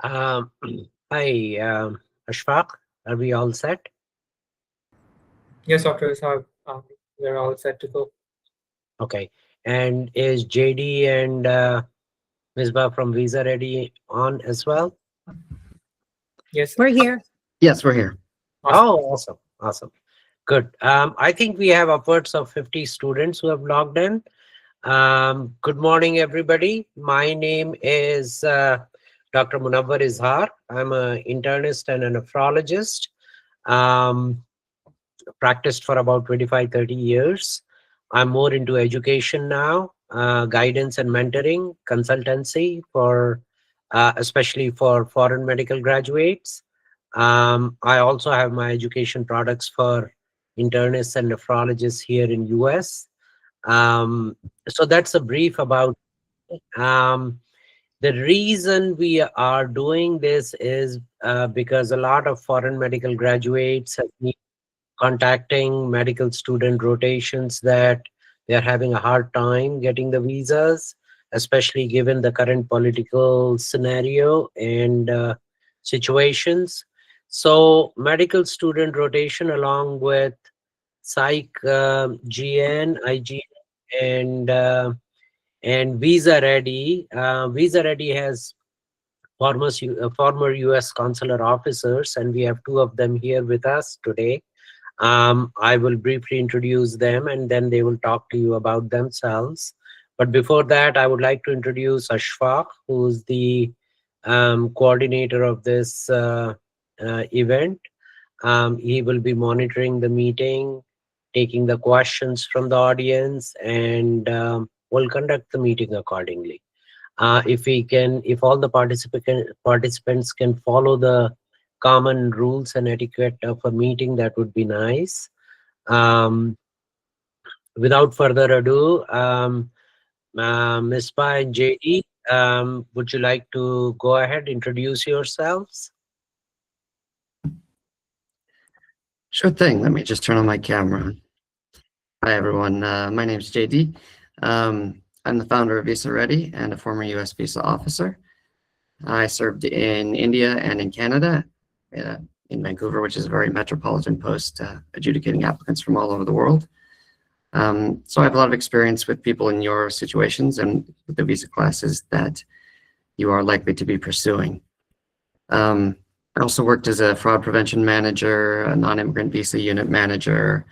Um, Hi, Ashfaq. Are we all set? Yes, Dr. Ishaq, we're all set to go. Okay. And is JD and Misbah from Visa Ready on as well? Yes, We're here. Yes, we're here. awesome. Oh, awesome. Awesome. Good. I think we have upwards of 50 students who have logged in. Good morning, everybody. My name is Dr. Munawwar Izhar. I'm an internist and a nephrologist. Um, Practiced for about 25, 30 years. I'm more into education now, guidance and mentoring, consultancy for especially for foreign medical graduates. I also have my education products for internists and nephrologists here in US. So that's a brief about um, the reason we are doing this is because a lot of foreign medical graduates have been contacting medical student rotations that they're having a hard time getting the visas, especially given the current political scenario and situations. So, medical student rotation, along with Psych, GN, IGN, and Visa Ready. Visa Ready has former U.S. consular officers, and we have two of them here with us today. I will briefly introduce them and then they will talk to you about themselves. But before that, I would like to introduce Ashfaq, who's the coordinator of this event. He will be monitoring the meeting, taking the questions from the audience, and will conduct the meeting accordingly. If all the participants can follow the common rules and etiquette of a meeting, that would be nice. Um, Without further ado, Ms. Pa and JD, would you like to go ahead, introduce yourselves? Sure thing. Let me just turn on my camera. Hi, everyone. My name is JD. I'm the founder of Visa Ready and a former US visa officer. I served in India and in Canada, in Vancouver, which is a very metropolitan post, adjudicating applicants from all over the world. So I have a lot of experience with people in your situations and with the visa classes that you are likely to be pursuing. I also worked as a fraud prevention manager, a non-immigrant visa unit manager,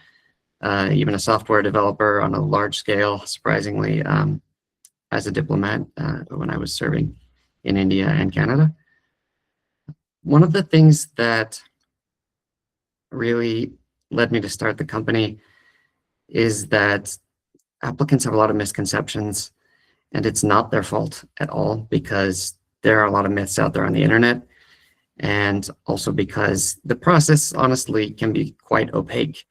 even a software developer on a large scale, surprisingly, as a diplomat when I was serving in India and Canada. One of the things that really led me to start the company is that applicants have a lot of misconceptions, and it's not their fault at all, because there are a lot of myths out there on the internet, and also because the process honestly can be quite opaque.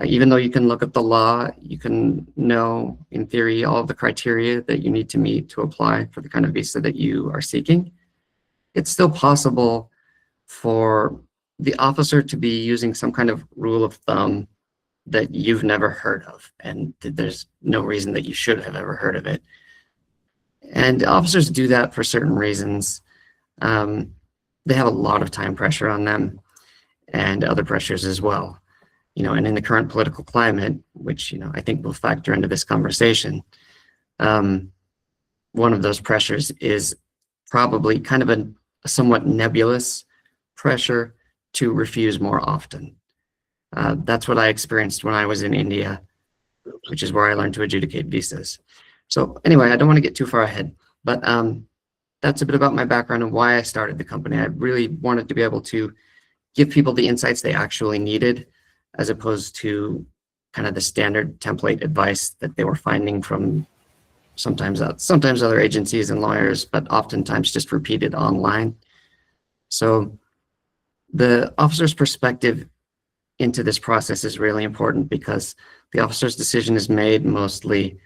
Even though you can look at the law, you can know in theory all of the criteria that you need to meet to apply for the kind of visa that you are seeking, it's still possible for the officer to be using some kind of rule of thumb that you've never heard of, and there's no reason that you should have ever heard of it. And officers do that for certain reasons. They have a lot of time pressure on them and other pressures as well. And in the current political climate, which, I think will factor into this conversation, one of those pressures is probably kind of a somewhat nebulous pressure to refuse more often. That's what I experienced when I was in India, which is where I learned to adjudicate visas. So anyway, I don't want to get too far ahead, but that's a bit about my background and why I started the company. I really wanted to be able to give people the insights they actually needed, as opposed to kind of the standard template advice that they were finding from sometimes other agencies and lawyers, but oftentimes just repeated online. So the officer's perspective into this process is really important, because the officer's decision is made mostly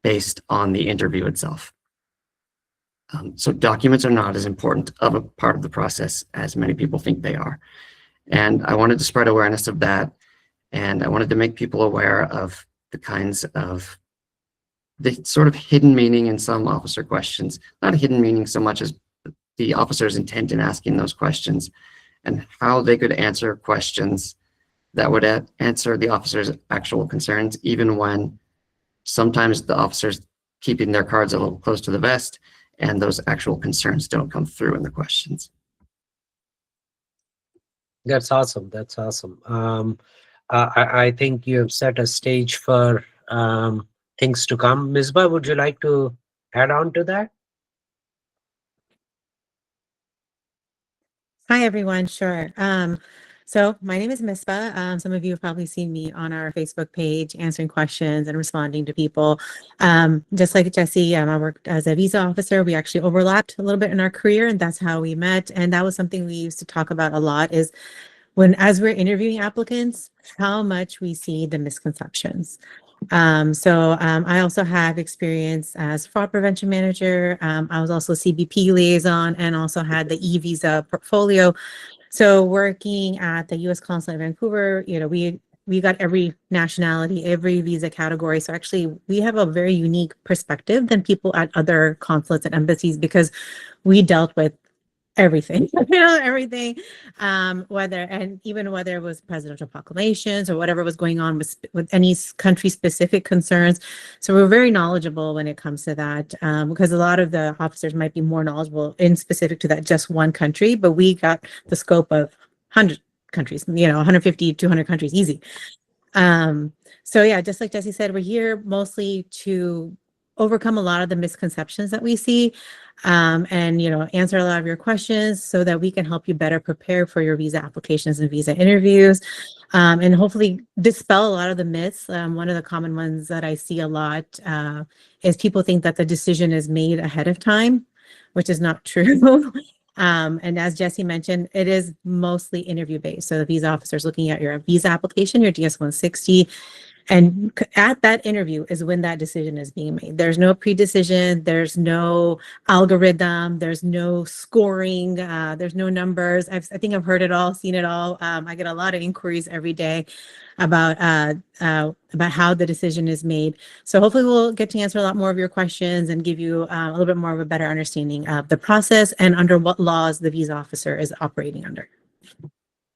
based on the interview itself. So documents are not as important of a part of the process as many people think they are. And I wanted to spread awareness of that. And I wanted to make people aware of the kinds of the sort of hidden meaning in some officer questions, not a hidden meaning so much as the officer's intent in asking those questions and how they could answer questions that would answer the officer's actual concerns, even when sometimes the officer's keeping their cards a little close to the vest and those actual concerns don't come through in the questions. That's awesome. That's awesome. I think you have set a stage for things to come. Misbah, would you like to add on to that? Hi, everyone. Sure. So my name is Mispa. Some of you have probably seen me on our Facebook page answering questions and responding to people. Just like Jesse, I worked as a visa officer. We actually overlapped a little bit in our career, and that's how we met. And that was something we used to talk about a lot is as we're interviewing applicants, how much we see the misconceptions. I also have experience as fraud prevention manager. I was also CBP liaison and also had the e-visa portfolio. So working at the US Consulate in Vancouver, we got every nationality, every visa category. So actually we have a very unique perspective than people at other consulates and embassies because we dealt with everything, everything, whether it was presidential proclamations or whatever was going on with any country specific concerns. So we're very knowledgeable when it comes to that, because a lot of the officers might be more knowledgeable in specific to that just one country, but we got the scope of 100 countries, 150, 200 countries, easy. So yeah, just like Jesse said, we're here mostly to overcome a lot of the misconceptions that we see, and answer a lot of your questions so that we can help you better prepare for your visa applications and visa interviews, and hopefully dispel a lot of the myths. One of the common ones that I see a lot is people think that the decision is made ahead of time, which is not true. And as Jesse mentioned, it is mostly interview based. So the visa officer is looking at your visa application, your DS-160, and at that interview is when that decision is being made. There's no pre-decision, there's no algorithm, there's no scoring, there's no numbers. I think I've heard it all, seen it all. I get a lot of inquiries every day about how the decision is made. So hopefully we'll get to answer a lot more of your questions and give you a little bit more of a better understanding of the process and under what laws the visa officer is operating under.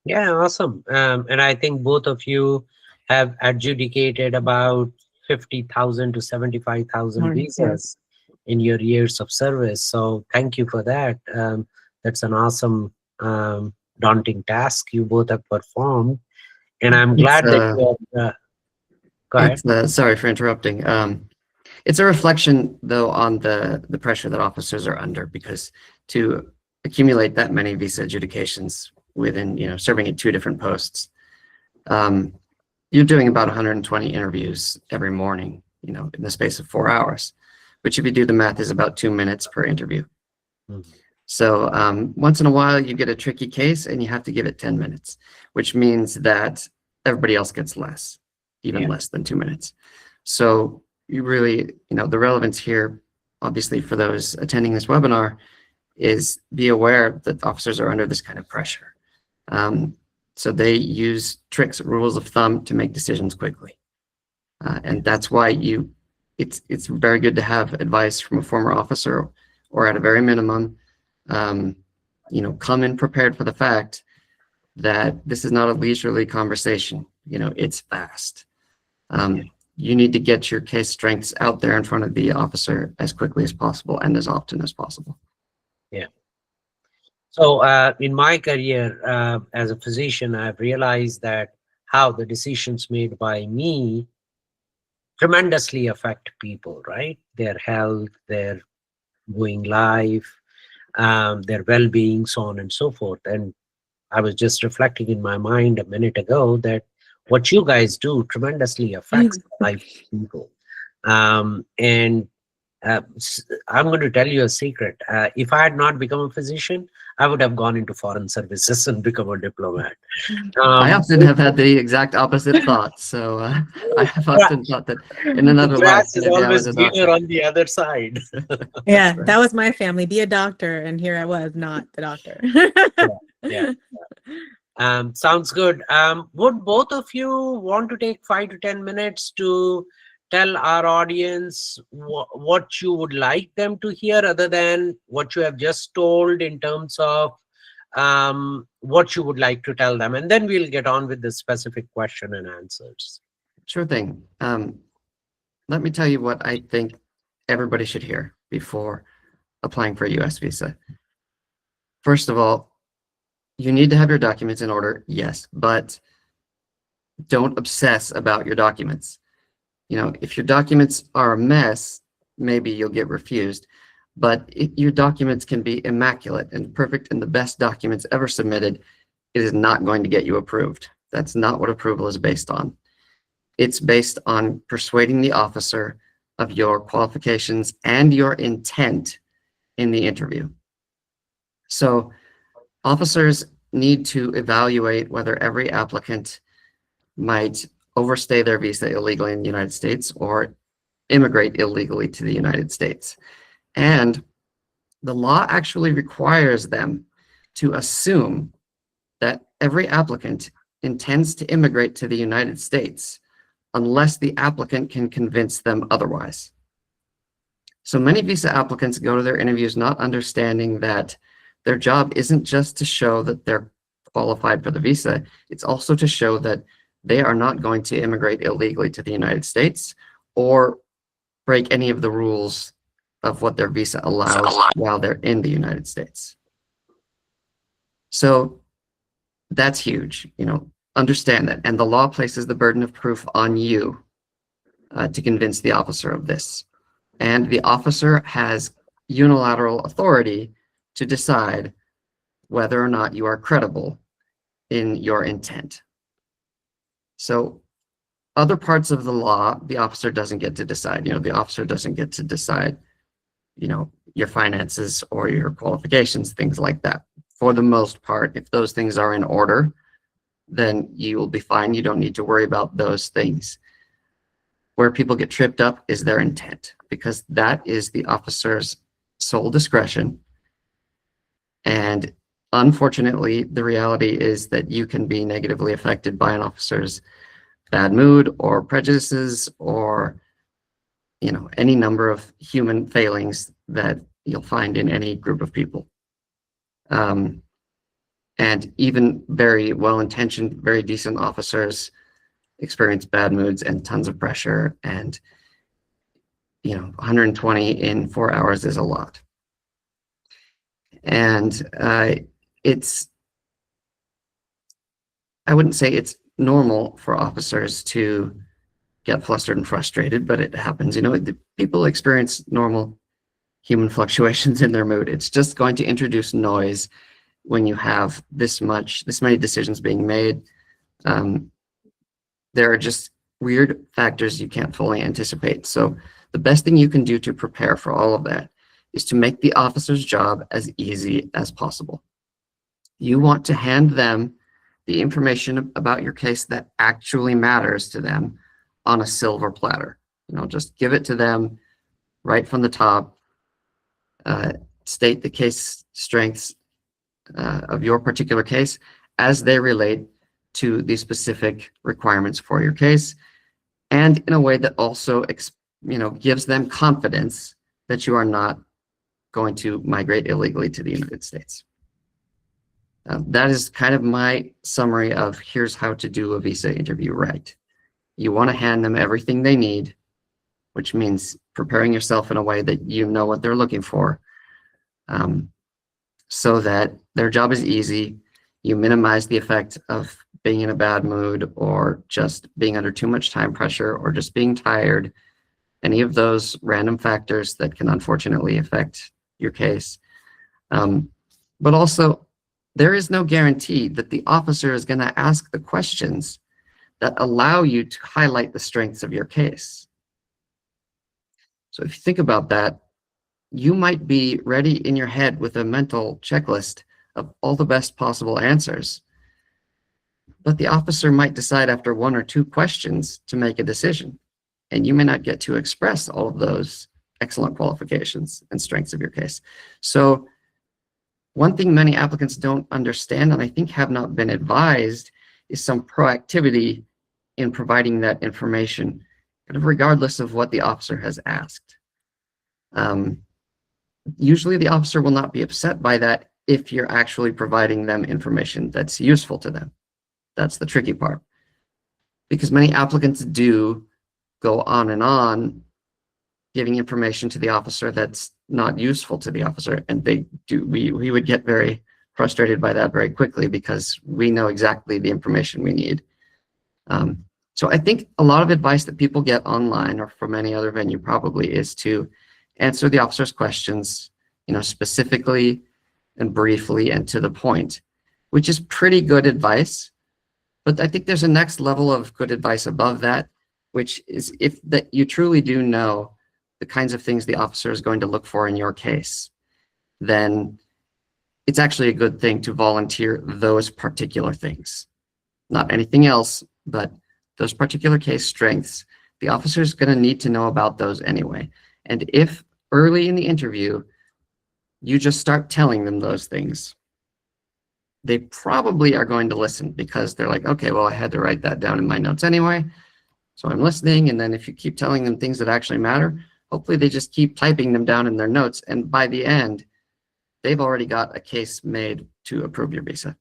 Yeah, awesome. And I think both of you have adjudicated about 50,000 to 75,000 visas in your years of service. So thank you for that. That's an awesome, daunting task you both have performed. And I'm glad that you have, go ahead. Sorry for interrupting. It's a reflection, though, on the pressure that officers are under, because to accumulate that many visa adjudications within, serving at 2 different posts, you're doing about 120 interviews every morning, in the space of 4 hours, which if you do the math is about 2 minutes per interview. Mm-hmm. So once in a while you get a tricky case and you have to give it 10 minutes, which means that everybody else gets less, even less than 2 minutes. So you really, the relevance here, obviously for those attending this webinar, is be aware that officers are under this kind of pressure. So they use tricks, rules of thumb to make decisions quickly. And that's why it's very good to have advice from a former officer, or at a very minimum, come in prepared for the fact that this is not a leisurely conversation. It's fast. You need to get your case strengths out there in front of the officer as quickly as possible and as often as possible. Yeah. So in my career as a physician, I've realized that how the decisions made by me tremendously affect people, right? Their health, their going life, their well-being, so on and so forth. And I was just reflecting in my mind a minute ago that what you guys do tremendously affects the life of people. And I'm going to tell you a secret. If I had not become a physician, I would have gone into foreign services and become a diplomat. I often have had the exact opposite thought. So I have often thought that in another life, maybe I was a doctor. On the other side. Yeah, that was my family. Be a doctor, and here I was not the doctor. Yeah. Sounds good. Would both of you want to take 5 to 10 minutes to tell our audience what you would like them to hear other than what you have just told in terms of what you would like to tell them? And then we'll get on with the specific question and answers. Sure thing. Let me tell you what I think everybody should hear before applying for a US visa. First of all, you need to have your documents in order, yes, but don't obsess about your documents. You know, if your documents are a mess, maybe you'll get refused, but your documents can be immaculate and perfect and the best documents ever submitted. It is not going to get you approved. That's not what approval is based on. It's based on persuading the officer of your qualifications and your intent in the interview. So officers need to evaluate whether every applicant might overstay their visa illegally in the United States or immigrate illegally to the United States. And the law actually requires them to assume that every applicant intends to immigrate to the United States unless the applicant can convince them otherwise. So many visa applicants go to their interviews not understanding that their job isn't just to show that they're qualified for the visa, it's also to show that they are not going to immigrate illegally to the United States or break any of the rules of what their visa allows while they're in the United States. So that's huge, you know, understand that. And the law places the burden of proof on you to convince the officer of this. And the officer has unilateral authority to decide whether or not you are credible in your intent. So other parts of the law, the officer doesn't get to decide. You know, the officer doesn't get to decide, you know, your finances or your qualifications, things like that. For the most part, if those things are in order, then you will be fine. You don't need to worry about those things. Where people get tripped up is their intent, because that is the officer's sole discretion. And unfortunately, the reality is that you can be negatively affected by an officer's bad mood or prejudices or, you know, any number of human failings that you'll find in any group of people. And even very well-intentioned, very decent officers experience bad moods and tons of pressure, and, you know, 120 in 4 hours is a lot. And I wouldn't say it's normal for officers to get flustered and frustrated, but it happens. You know, people experience normal human fluctuations in their mood. It's just going to introduce noise when you have this many decisions being made. There are just weird factors you can't fully anticipate. So the best thing you can do to prepare for all of that is to make the officer's job as easy as possible. You want to hand them the information about your case that actually matters to them on a silver platter. You know, just give it to them right from the top. State the case strengths of your particular case as they relate to the specific requirements for your case, and in a way that also, you know, gives them confidence that you are not going to migrate illegally to the United States. That is kind of my summary of here's how to do a visa interview right. You want to hand them everything they need, which means preparing yourself in a way that you know what they're looking for, so that their job is easy. You minimize the effect of being in a bad mood or just being under too much time pressure or just being tired, any of those random factors that can unfortunately affect your case. But also, there is no guarantee that the officer is going to ask the questions that allow you to highlight the strengths of your case. So if you think about that, you might be ready in your head with a mental checklist of all the best possible answers, but the officer might decide after 1 or 2 questions to make a decision, and you may not get to express all of those excellent qualifications and strengths of your case. So one thing many applicants don't understand, and I think have not been advised, is some proactivity in providing that information kind of regardless of what the officer has asked. Usually the officer will not be upset by that if you're actually providing them information that's useful to them. That's the tricky part. Because many applicants do go on and on giving information to the officer that's not useful to the officer, and we would get very frustrated by that very quickly because we know exactly the information we need. So I think a lot of advice that people get online or from any other venue probably is to answer the officer's questions, specifically and briefly and to the point, which is pretty good advice. But I think there's a next level of good advice above that, which is if that you truly do know the kinds of things the officer is going to look for in your case, then it's actually a good thing to volunteer those particular things. Not anything else, but those particular case strengths, the officer is going to need to know about those anyway. And if early in the interview, you just start telling them those things, they probably are going to listen because they're like, okay, well, I had to write that down in my notes anyway, so I'm listening. And then if you keep telling them things that actually matter, hopefully they just keep typing them down in their notes. And by the end, they've already got a case made to approve your visa.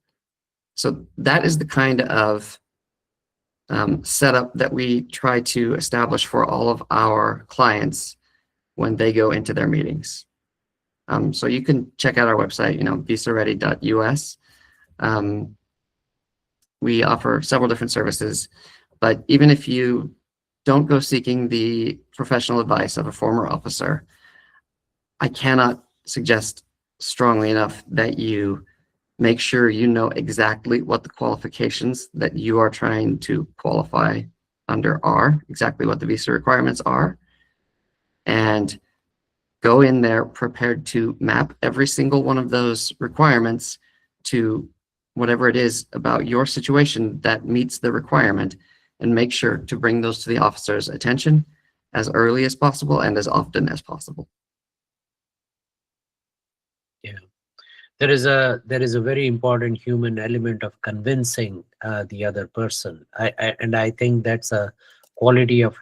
So that is the kind of setup that we try to establish for all of our clients when they go into their meetings. So you can check out our website, visaready.us. We offer several different services, but even if you don't go seeking the professional advice of a former officer, I cannot suggest strongly enough that you make sure you know exactly what the qualifications that you are trying to qualify under are, exactly what the visa requirements are, and go in there prepared to map every single one of those requirements to whatever it is about your situation that meets the requirement, and make sure to bring those to the officer's attention as early as possible and as often as possible. Yeah, there is a very important human element of convincing the other person, and I think that's a quality of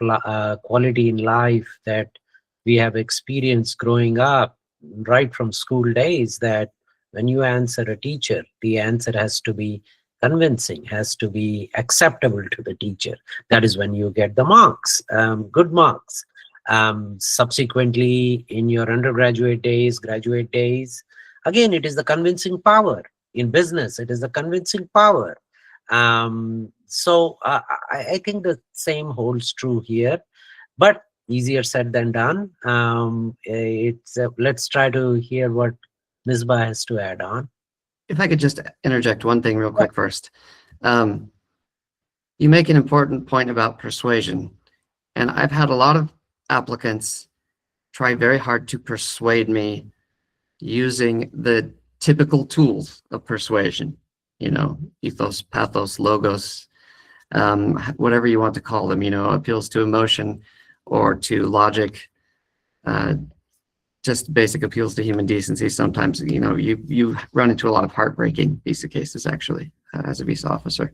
quality in life that we have experienced growing up right from school days, that when you answer a teacher, the answer has to be convincing, has to be acceptable to the teacher. That is when you get the marks, good marks. Subsequently, in your undergraduate days, graduate days, again, it is the convincing power. In business, it is the convincing power. So I think the same holds true here, but easier said than done. Let's try to hear what Misbah has to add on. If I could just interject one thing real quick first. You make an important point about persuasion. And I've had a lot of applicants try very hard to persuade me using the typical tools of persuasion, ethos, pathos, logos, whatever you want to call them, appeals to emotion or to logic, just basic appeals to human decency. Sometimes, you run into a lot of heartbreaking visa cases, actually, as a visa officer.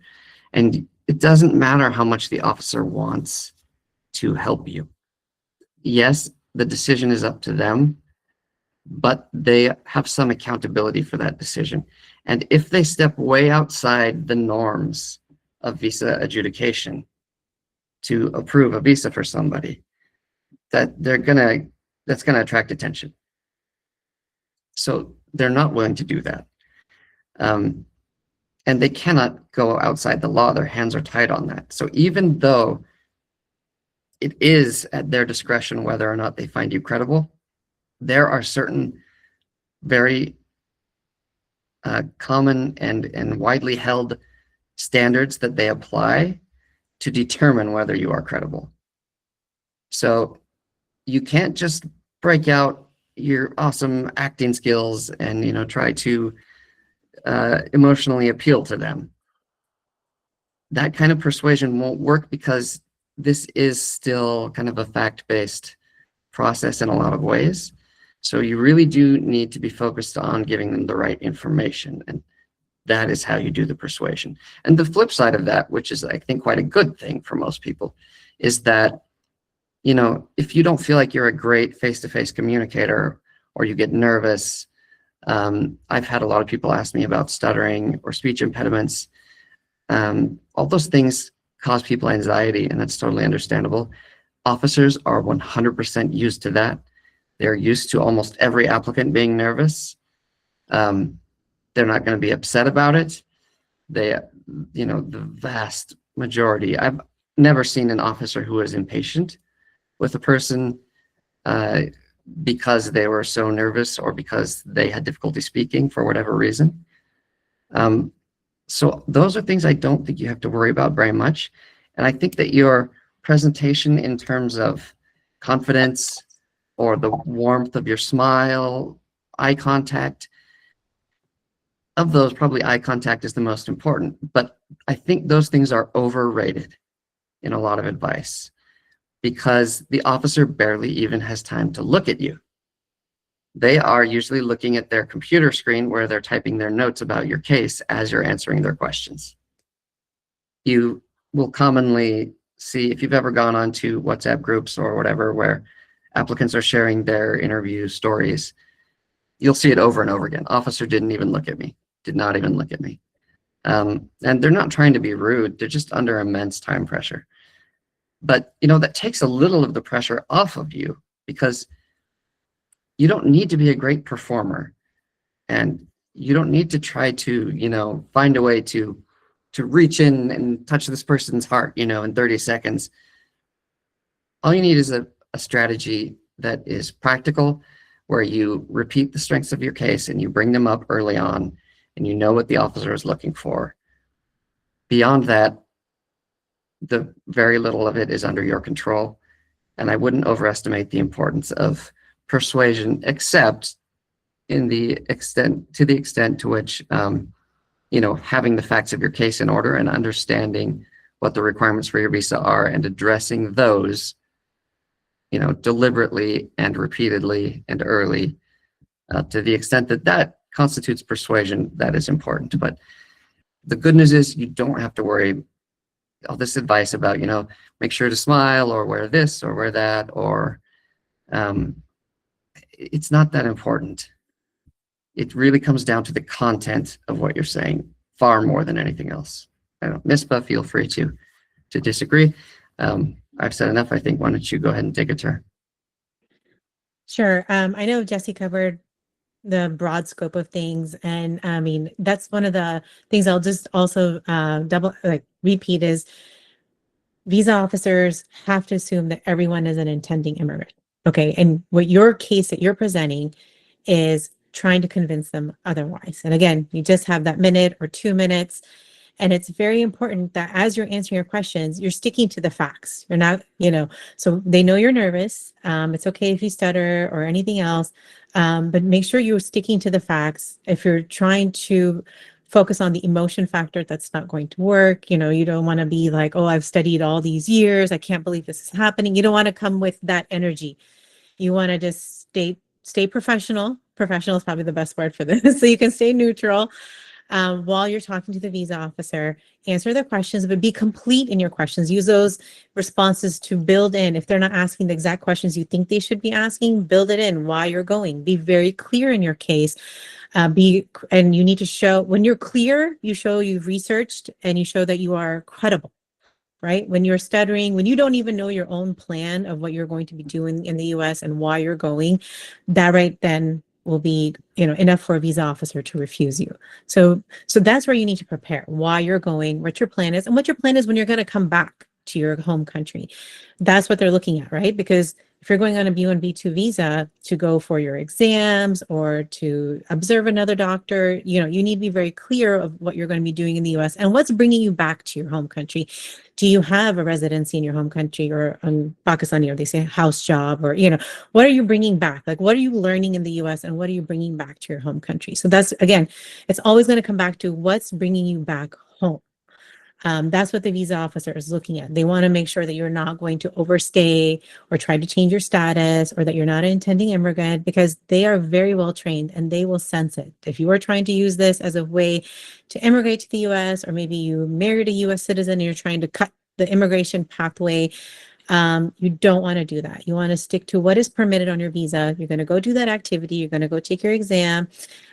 And it doesn't matter how much the officer wants to help you. Yes, the decision is up to them, but they have some accountability for that decision. And if they step way outside the norms of visa adjudication to approve a visa for somebody, that's gonna attract attention. So they're not willing to do that. And they cannot go outside the law. Their hands are tied on that. So even though it is at their discretion whether or not they find you credible, there are certain very common and widely held standards that they apply to determine whether you are credible. So you can't just break out your awesome acting skills and try to emotionally appeal to them. That kind of persuasion won't work because this is still kind of a fact-based process in a lot of ways. So you really do need to be focused on giving them the right information, and that is how you do the persuasion. And the flip side of that, which is I think quite a good thing for most people, is that you know, if you don't feel like you're a great face-to-face communicator or you get nervous, I've had a lot of people ask me about stuttering or speech impediments. All those things cause people anxiety, and that's totally understandable. Officers are 100% used to that. They're used to almost every applicant being nervous. They're not going to be upset about it. They, you know, the vast majority, I've never seen an officer who is impatient with a person because they were so nervous or because they had difficulty speaking for whatever reason. So those are things I don't think you have to worry about very much. And I think that your presentation in terms of confidence or the warmth of your smile, eye contact, of those, probably eye contact is the most important. But I think those things are overrated in a lot of advice because the officer barely even has time to look at you. They are usually looking at their computer screen where they're typing their notes about your case as you're answering their questions. You will commonly see, if you've ever gone onto WhatsApp groups or whatever where applicants are sharing their interview stories, you'll see it over and over again. Officer didn't even look at me, did not even look at me. And they're not trying to be rude, they're just under immense time pressure. But, you know, that takes a little of the pressure off of you because you don't need to be a great performer and you don't need to try to, you know, find a way to reach in and touch this person's heart, you know, in 30 seconds. All you need is a strategy that is practical, where you repeat the strengths of your case and you bring them up early on and you know what the officer is looking for. Beyond that, the very little of it is under your control. And I wouldn't overestimate the importance of persuasion, except in the extent to which, you know, having the facts of your case in order and understanding what the requirements for your visa are and addressing those, you know, deliberately and repeatedly and early, to the extent that that constitutes persuasion, that is important. But the good news is you don't have to worry all this advice about, you know, make sure to smile or wear this or wear that, or it's not that important. It really comes down to the content of what you're saying far more than anything else. I don't know, Mispa, feel free to disagree. I've said enough, I think. Why don't you go ahead and take a turn? Sure. I know Jesse covered the broad scope of things, and I mean, that's one of the things I'll just also repeat is visa officers have to assume that everyone is an intending immigrant. Okay. And what your case that you're presenting is trying to convince them otherwise. And again, you just have that minute or 2 minutes. And it's very important that as you're answering your questions, you're sticking to the facts. You're not, you know, so they know you're nervous. It's okay if you stutter or anything else, but make sure you're sticking to the facts. If you're trying to focus on the emotion factor, that's not going to work. You know, you don't want to be like, oh, I've studied all these years, I can't believe this is happening. You don't want to come with that energy. You want to just stay professional. Professional is probably the best word for this. So you can stay neutral while you're talking to the visa officer, answer their questions, but be complete in your questions. Use those responses to build in. If they're not asking the exact questions you think they should be asking, build it in while you're going. Be very clear in your case. And you need to show, when you're clear, you show you've researched and you show that you are credible, right? When you're stuttering, when you don't even know your own plan of what you're going to be doing in the US and why you're going, that right then will be, you know, enough for a visa officer to refuse you. So that's where you need to prepare why you're going, what your plan is, and what your plan is when you're going to come back to your home country. That's what they're looking at, right? Because if you're going on a B1, B2 visa to go for your exams or to observe another doctor, you know, you need to be very clear of what you're going to be doing in the US and what's bringing you back to your home country. Do you have a residency in your home country, or in Pakistani, or they say house job, or, you know, what are you bringing back? Like, what are you learning in the US and what are you bringing back to your home country? So that's, again, it's always going to come back to what's bringing you back home. That's what the visa officer is looking at. They want to make sure that you're not going to overstay or try to change your status, or that you're not an intending immigrant, because they are very well trained and they will sense it. If you are trying to use this as a way to immigrate to the US, or maybe you married a US citizen and you're trying to cut the immigration pathway, You don't want to do that. You want to stick to what is permitted on your visa. You're going to go do that activity. You're going to go take your exam,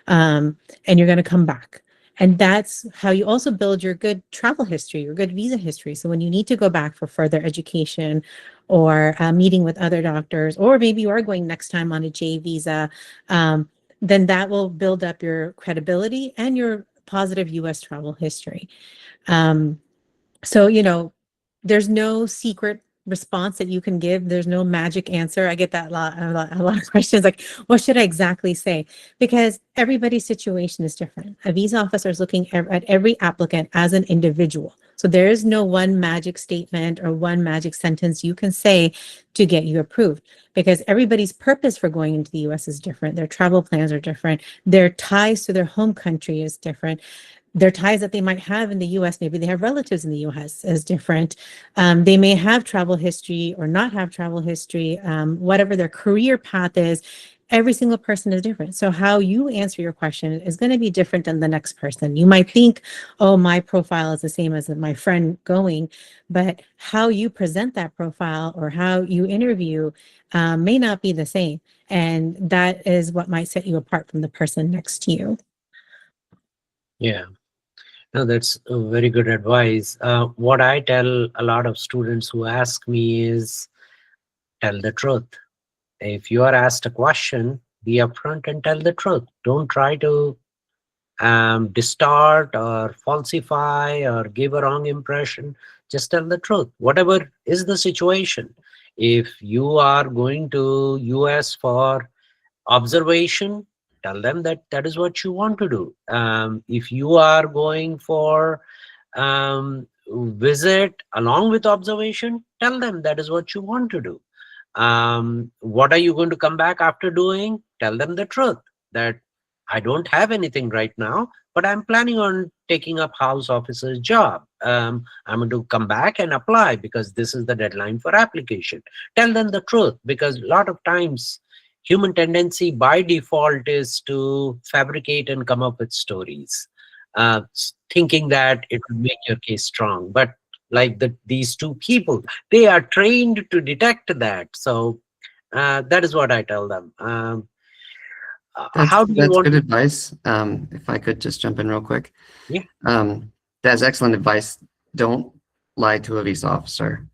and you're going to come back. And that's how you also build your good travel history, your good visa history. So when you need to go back for further education or meeting with other doctors, or maybe you are going next time on a J visa, then that will build up your credibility and your positive US travel history. So, there's no secret response that you can give. There's no magic answer. I get that a lot of questions like, what should I exactly say? Because everybody's situation is different. A visa officer is looking at every applicant as an individual. So there is no one magic statement or one magic sentence you can say to get you approved, because everybody's purpose for going into the US is different. Their travel plans are different. Their ties to their home country is different. Their ties that they might have in the US, maybe they have relatives in the US, is different. They may have travel history or not have travel history, whatever their career path is. Every single person is different. So how you answer your question is going to be different than the next person. You might think, oh, my profile is the same as my friend going, but how you present that profile or how you interview may not be the same. And that is what might set you apart from the person next to you. Yeah. No, that's very good advice. What I tell a lot of students who ask me is, tell the truth. If you are asked a question, be upfront and tell the truth. Don't try to distort or falsify or give a wrong impression. Just tell the truth. Whatever is the situation. If you are going to US for observation, tell them that that is what you want to do. If you are going for visit along with observation, tell them that is what you want to do. What are you going to come back after doing? Tell them the truth, that I don't have anything right now, but I'm planning on taking up house officer's job. I'm going to come back and apply because this is the deadline for application. Tell them the truth, because a lot of times human tendency by default is to fabricate and come up with stories, thinking that it will make your case strong. But like these two people, they are trained to detect that. So that is what I tell them. How do you That's want good to? advice. If I could just jump in real quick. Yeah. That's excellent advice. Don't lie to a visa officer.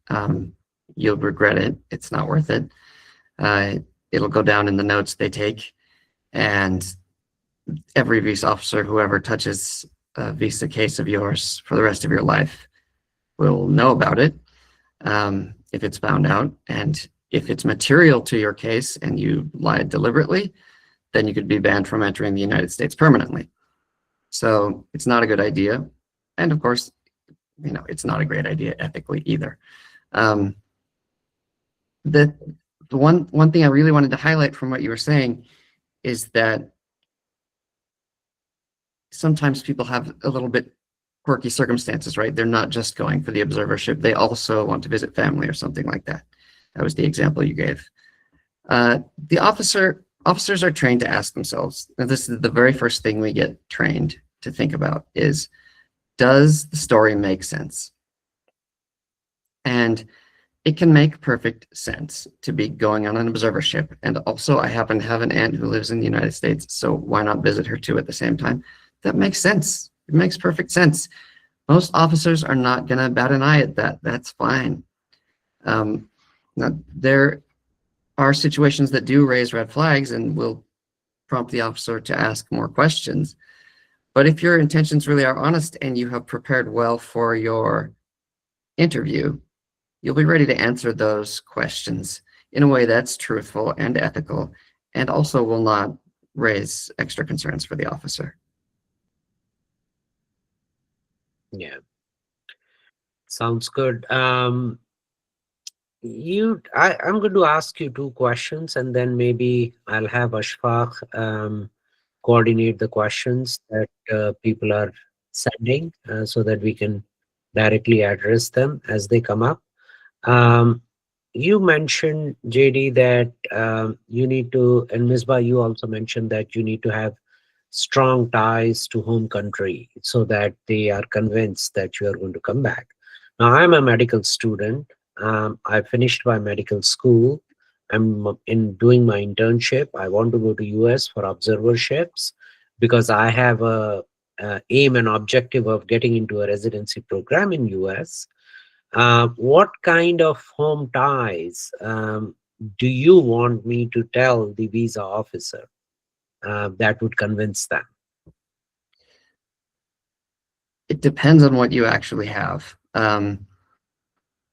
You'll regret it. It's not worth it. It'll go down in the notes they take, and every visa officer who ever touches a visa case of yours for the rest of your life will know about it if it's found out. And if it's material to your case and you lied deliberately, then you could be banned from entering the United States permanently. So it's not a good idea. And of course, it's not a great idea ethically either. The one thing I really wanted to highlight from what you were saying is that sometimes people have a little bit quirky circumstances, right? They're not just going for the observership. They also want to visit family or something like that. That was the example you gave. The officers are trained to ask themselves, and this is the very first thing we get trained to think about, is, does the story make sense? And it can make perfect sense to be going on an observership. And also, I happen to have an aunt who lives in the United States, so why not visit her too at the same time? That makes sense. It makes perfect sense. Most officers are not going to bat an eye at that. That's fine. Now, there are situations that do raise red flags and will prompt the officer to ask more questions. But if your intentions really are honest and you have prepared well for your interview, you'll be ready to answer those questions in a way that's truthful and ethical, and also will not raise extra concerns for the officer. Yeah, sounds good. I'm going to ask you two questions, and then maybe I'll have Ashfaq coordinate the questions that people are sending so that we can directly address them as they come up. You mentioned, JD, that you need to, and Misbah, you also mentioned that you need to have strong ties to home country so that they are convinced that you are going to come back. Now, I'm a medical student. I finished my medical school. I'm in doing my internship. I want to go to US for observerships because I have a aim and objective of getting into a residency program in US. What kind of home ties do you want me to tell the visa officer that would convince them? It depends on what you actually have.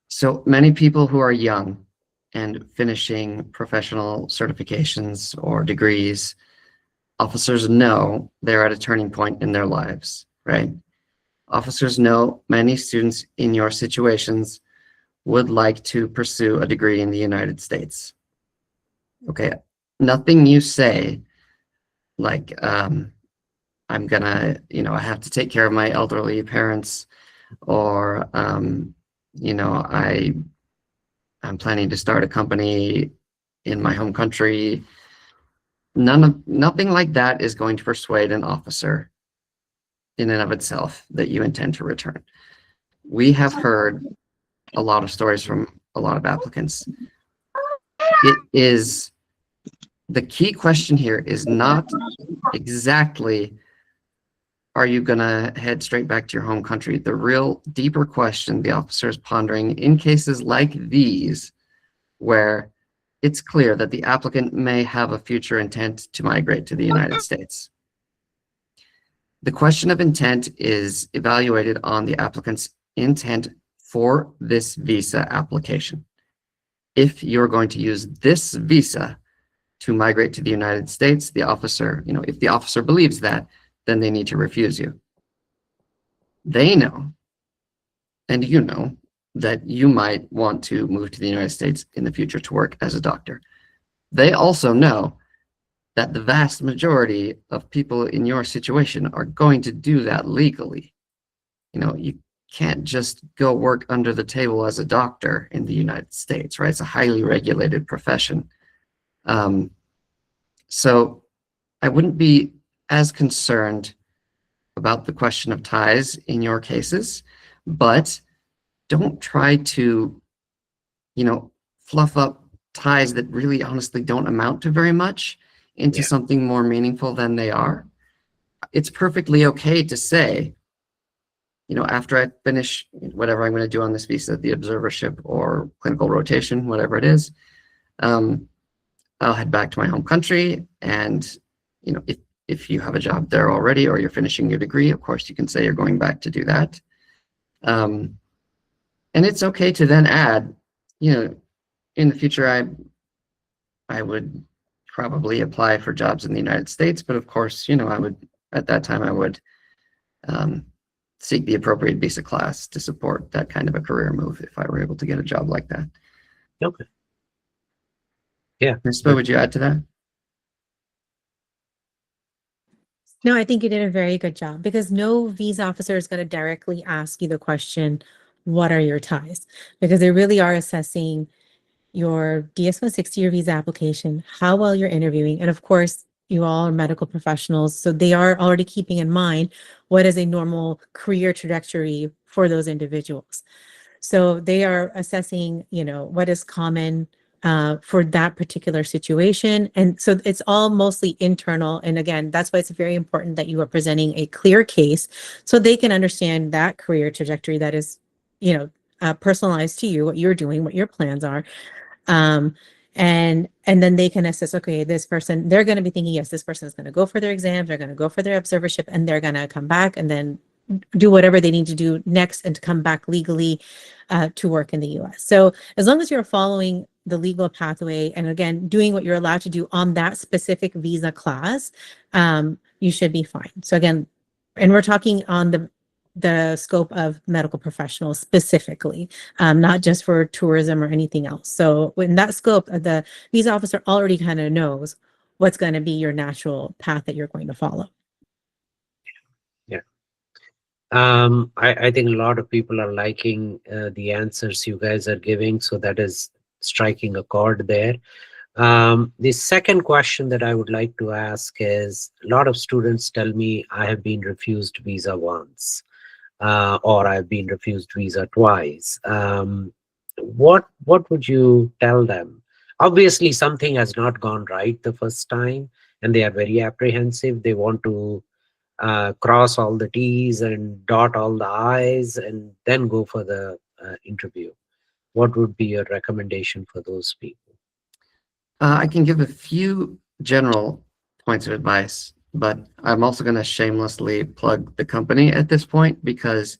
So many people who are young and finishing professional certifications or degrees, officers know they're at a turning point in their lives, right? Officers know many students in your situations would like to pursue a degree in the United States. Okay, nothing you say like, I'm gonna, I have to take care of my elderly parents, or, I'm planning to start a company in my home country. Nothing like that is going to persuade an officer in and of itself that you intend to return. We have heard a lot of stories from a lot of applicants. The key question here is not exactly, are you gonna head straight back to your home country? The real deeper question the officer is pondering in cases like these, where it's clear that the applicant may have a future intent to migrate to the United States. The question of intent is evaluated on the applicant's intent for this visa application. If you're going to use this visa to migrate to the United States, the officer, if the officer believes that, then they need to refuse you. They know, and you know, that you might want to move to the United States in the future to work as a doctor. They also know that the vast majority of people in your situation are going to do that legally. You can't just go work under the table as a doctor in the United States, right? It's a highly regulated profession. So I wouldn't be as concerned about the question of ties in your cases, but don't try to, fluff up ties that really honestly don't amount to very much into something more meaningful than they are. It's perfectly okay to say, after I finish whatever I'm going to do on this visa, the observership or clinical rotation, whatever it is, I'll head back to my home country. And, if you have a job there already, or you're finishing your degree, of course, you can say you're going back to do that. And it's okay to then add, in the future, I would probably apply for jobs in the United States, but of course, at that time, I would seek the appropriate visa class to support that kind of a career move if I were able to get a job like that. Okay. Yeah. Mispa, would you add to that? No, I think you did a very good job, because no visa officer is going to directly ask you the question, what are your ties? Because they really are assessing your DS-160, your visa application, how well you're interviewing. And of course, you all are medical professionals, so they are already keeping in mind what is a normal career trajectory for those individuals. So they are assessing, what is common for that particular situation. And so it's all mostly internal. And again, that's why it's very important that you are presenting a clear case so they can understand that career trajectory that is, personalized to you, what you're doing, what your plans are. And then they can assess, okay, this person, they're going to be thinking, yes, this person is going to go for their exams, they're going to go for their observership, and they're going to come back and then do whatever they need to do next and to come back legally to work in the US. So as long as you're following the legal pathway and again, doing what you're allowed to do on that specific visa class, you should be fine. So again, and we're talking on the scope of medical professionals specifically, not just for tourism or anything else. So in that scope, the visa officer already kind of knows what's going to be your natural path that you're going to follow. Yeah. I think a lot of people are liking the answers you guys are giving, so that is striking a chord there. The second question that I would like to ask is, a lot of students tell me I have been refused visa once, or I've been refused visa twice. what would you tell them? Obviously, something has not gone right the first time, and they are very apprehensive. They want to cross all the T's and dot all the I's, and then go for the interview. What would be your recommendation for those people? I can give a few general points of advice, but I'm also going to shamelessly plug the company at this point, because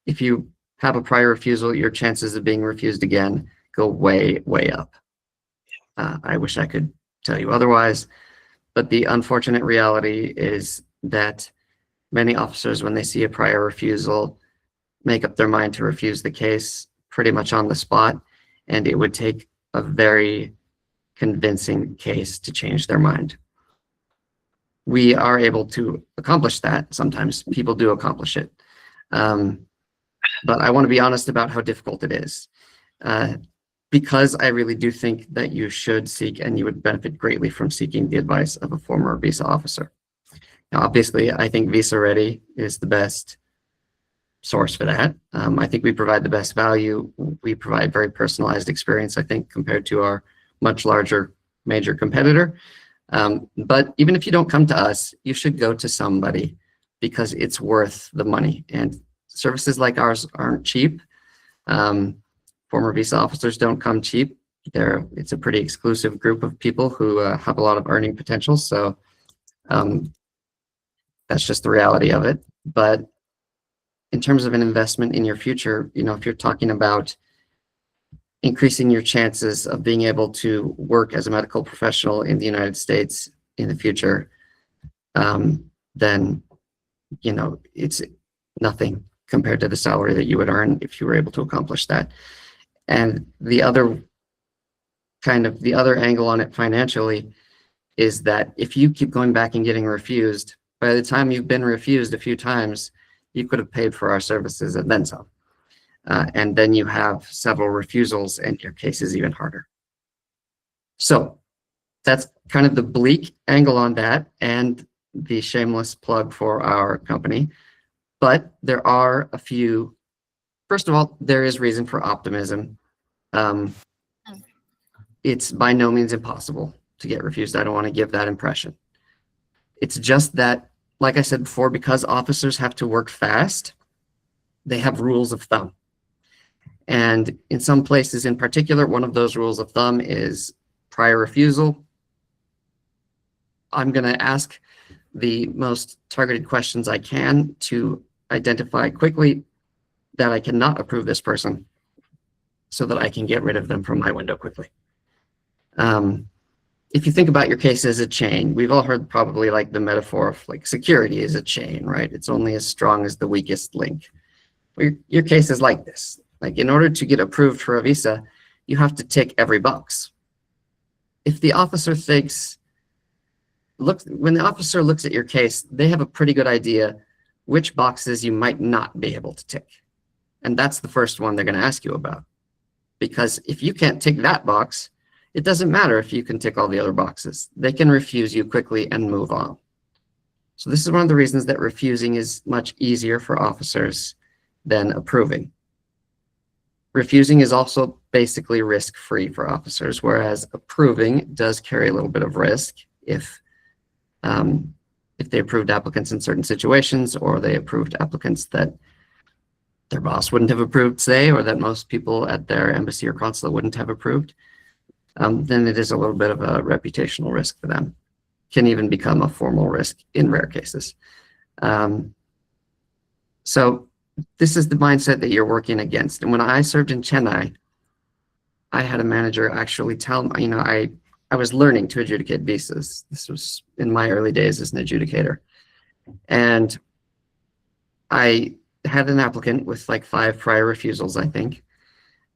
if you have a prior refusal, your chances of being refused again go way, way up. I wish I could tell you otherwise, but the unfortunate reality is that many officers, when they see a prior refusal, make up their mind to refuse the case pretty much on the spot, and it would take a very convincing case to change their mind. We are able to accomplish that. Sometimes people do accomplish it. But I want to be honest about how difficult it is. Because I really do think that you should seek, and you would benefit greatly from seeking, the advice of a former visa officer. Now, obviously, I think Visa Ready is the best source for that. I think we provide the best value. We provide very personalized experience, I think, compared to our much larger major competitor. But even if you don't come to us, you should go to somebody, because it's worth the money. And services like ours aren't cheap. Former visa officers don't come cheap. It's a pretty exclusive group of people who have a lot of earning potential. So that's just the reality of it. But in terms of an investment in your future, if you're talking about increasing your chances of being able to work as a medical professional in the United States in the future, then, it's nothing compared to the salary that you would earn if you were able to accomplish that. And the other angle on it financially is that if you keep going back and getting refused, by the time you've been refused a few times, you could have paid for our services and then some. And then you have several refusals, and your case is even harder. So that's kind of the bleak angle on that, and the shameless plug for our company. But there are a few. First of all, there is reason for optimism. It's by no means impossible to get refused. I don't want to give that impression. It's just that, like I said before, because officers have to work fast, they have rules of thumb. And in some places in particular, one of those rules of thumb is prior refusal. I'm going to ask the most targeted questions I can to identify quickly that I cannot approve this person, so that I can get rid of them from my window quickly. If you think about your case as a chain, we've all heard probably like the metaphor of like security is a chain, right? It's only as strong as the weakest link. Well, your case is like this. Like, in order to get approved for a visa, you have to tick every box. If the officer when the officer looks at your case, they have a pretty good idea which boxes you might not be able to tick. And that's the first one they're going to ask you about. Because if you can't tick that box, it doesn't matter if you can tick all the other boxes. They can refuse you quickly and move on. So this is one of the reasons that refusing is much easier for officers than approving. Refusing is also basically risk-free for officers, whereas approving does carry a little bit of risk if they approved applicants in certain situations, or they approved applicants that their boss wouldn't have approved, say, or that most people at their embassy or consulate wouldn't have approved. Then it is a little bit of a reputational risk for them. Can even become a formal risk in rare cases. So this is the mindset that you're working against. And when I served in Chennai, I had a manager actually tell me, I was learning to adjudicate visas. This was in my early days as an adjudicator. And I had an applicant with like 5 prior refusals, I think.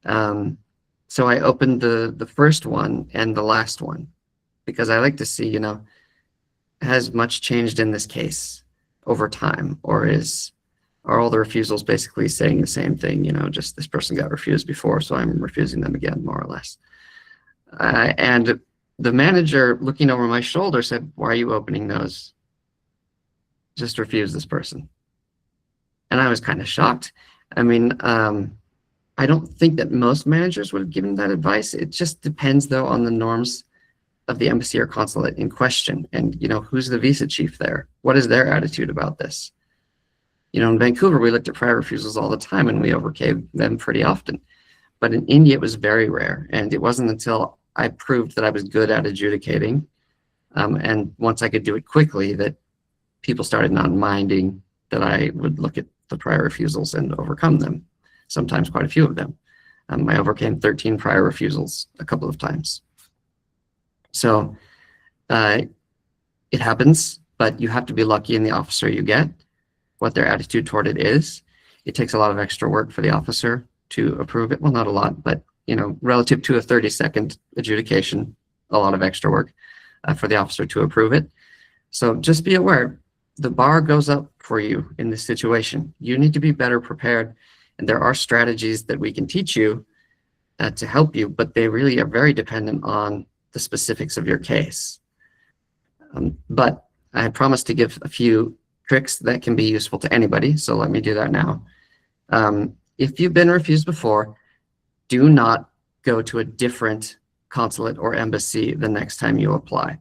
So I opened the first one and the last one, because I like to see, has much changed in this case over time, or are all the refusals basically saying the same thing, just this person got refused before, so I'm refusing them again, more or less. And the manager, looking over my shoulder, said, "Why are you opening those? Just refuse this person." And I was kind of shocked. I mean, I don't think that most managers would have given that advice. It just depends, though, on the norms of the embassy or consulate in question. And, who's the visa chief there? What is their attitude about this? In Vancouver, we looked at prior refusals all the time and we overcame them pretty often. But in India, it was very rare. And it wasn't until I proved that I was good at adjudicating, and once I could do it quickly, that people started not minding that I would look at the prior refusals and overcome them, sometimes quite a few of them. I overcame 13 prior refusals a couple of times. So it happens, but you have to be lucky in the officer you get, what their attitude toward it is. It takes a lot of extra work for the officer to approve it. Well, not a lot, but relative to a 30-second adjudication, a lot of extra work for the officer to approve it. So just be aware, the bar goes up for you in this situation. You need to be better prepared, and there are strategies that we can teach you to help you, but they really are very dependent on the specifics of your case. But I promised to give a few tricks that can be useful to anybody, so let me do that now. If you've been refused before, do not go to a different consulate or embassy the next time you apply.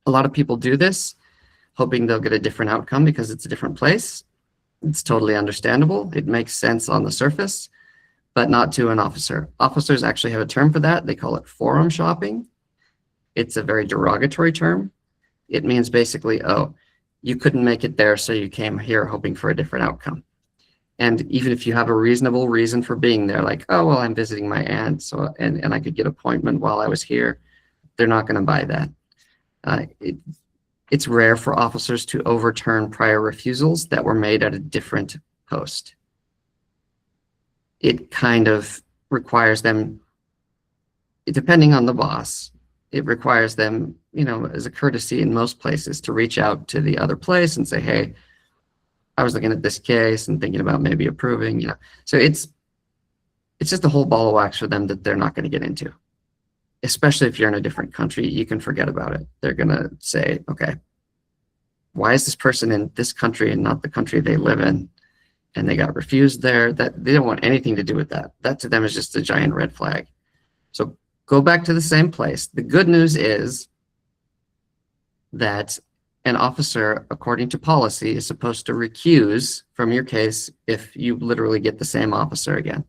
A lot of people do this, hoping they'll get a different outcome because it's a different place. It's totally understandable. It makes sense on the surface, but not to an officer. Officers actually have a term for that. They call it forum shopping. It's a very derogatory term. It means basically, oh, you couldn't make it there, so you came here hoping for a different outcome. And even if you have a reasonable reason for being there, like, oh, well, I'm visiting my aunt, so and I could get an appointment while I was here, they're not going to buy that. It's rare for officers to overturn prior refusals that were made at a different post. It kind of requires them, depending on the boss, it requires them, as a courtesy in most places, to reach out to the other place and say, hey, I was looking at this case and thinking about maybe approving, So it's just a whole ball of wax for them that they're not going to get into. Especially if you're in a different country, you can forget about it. They're going to say, okay, why is this person in this country and not the country they live in? And they got refused there. That they don't want anything to do with that. That to them is just a giant red flag. So go back to the same place. The good news is that an officer, according to policy, is supposed to recuse from your case if you literally get the same officer again.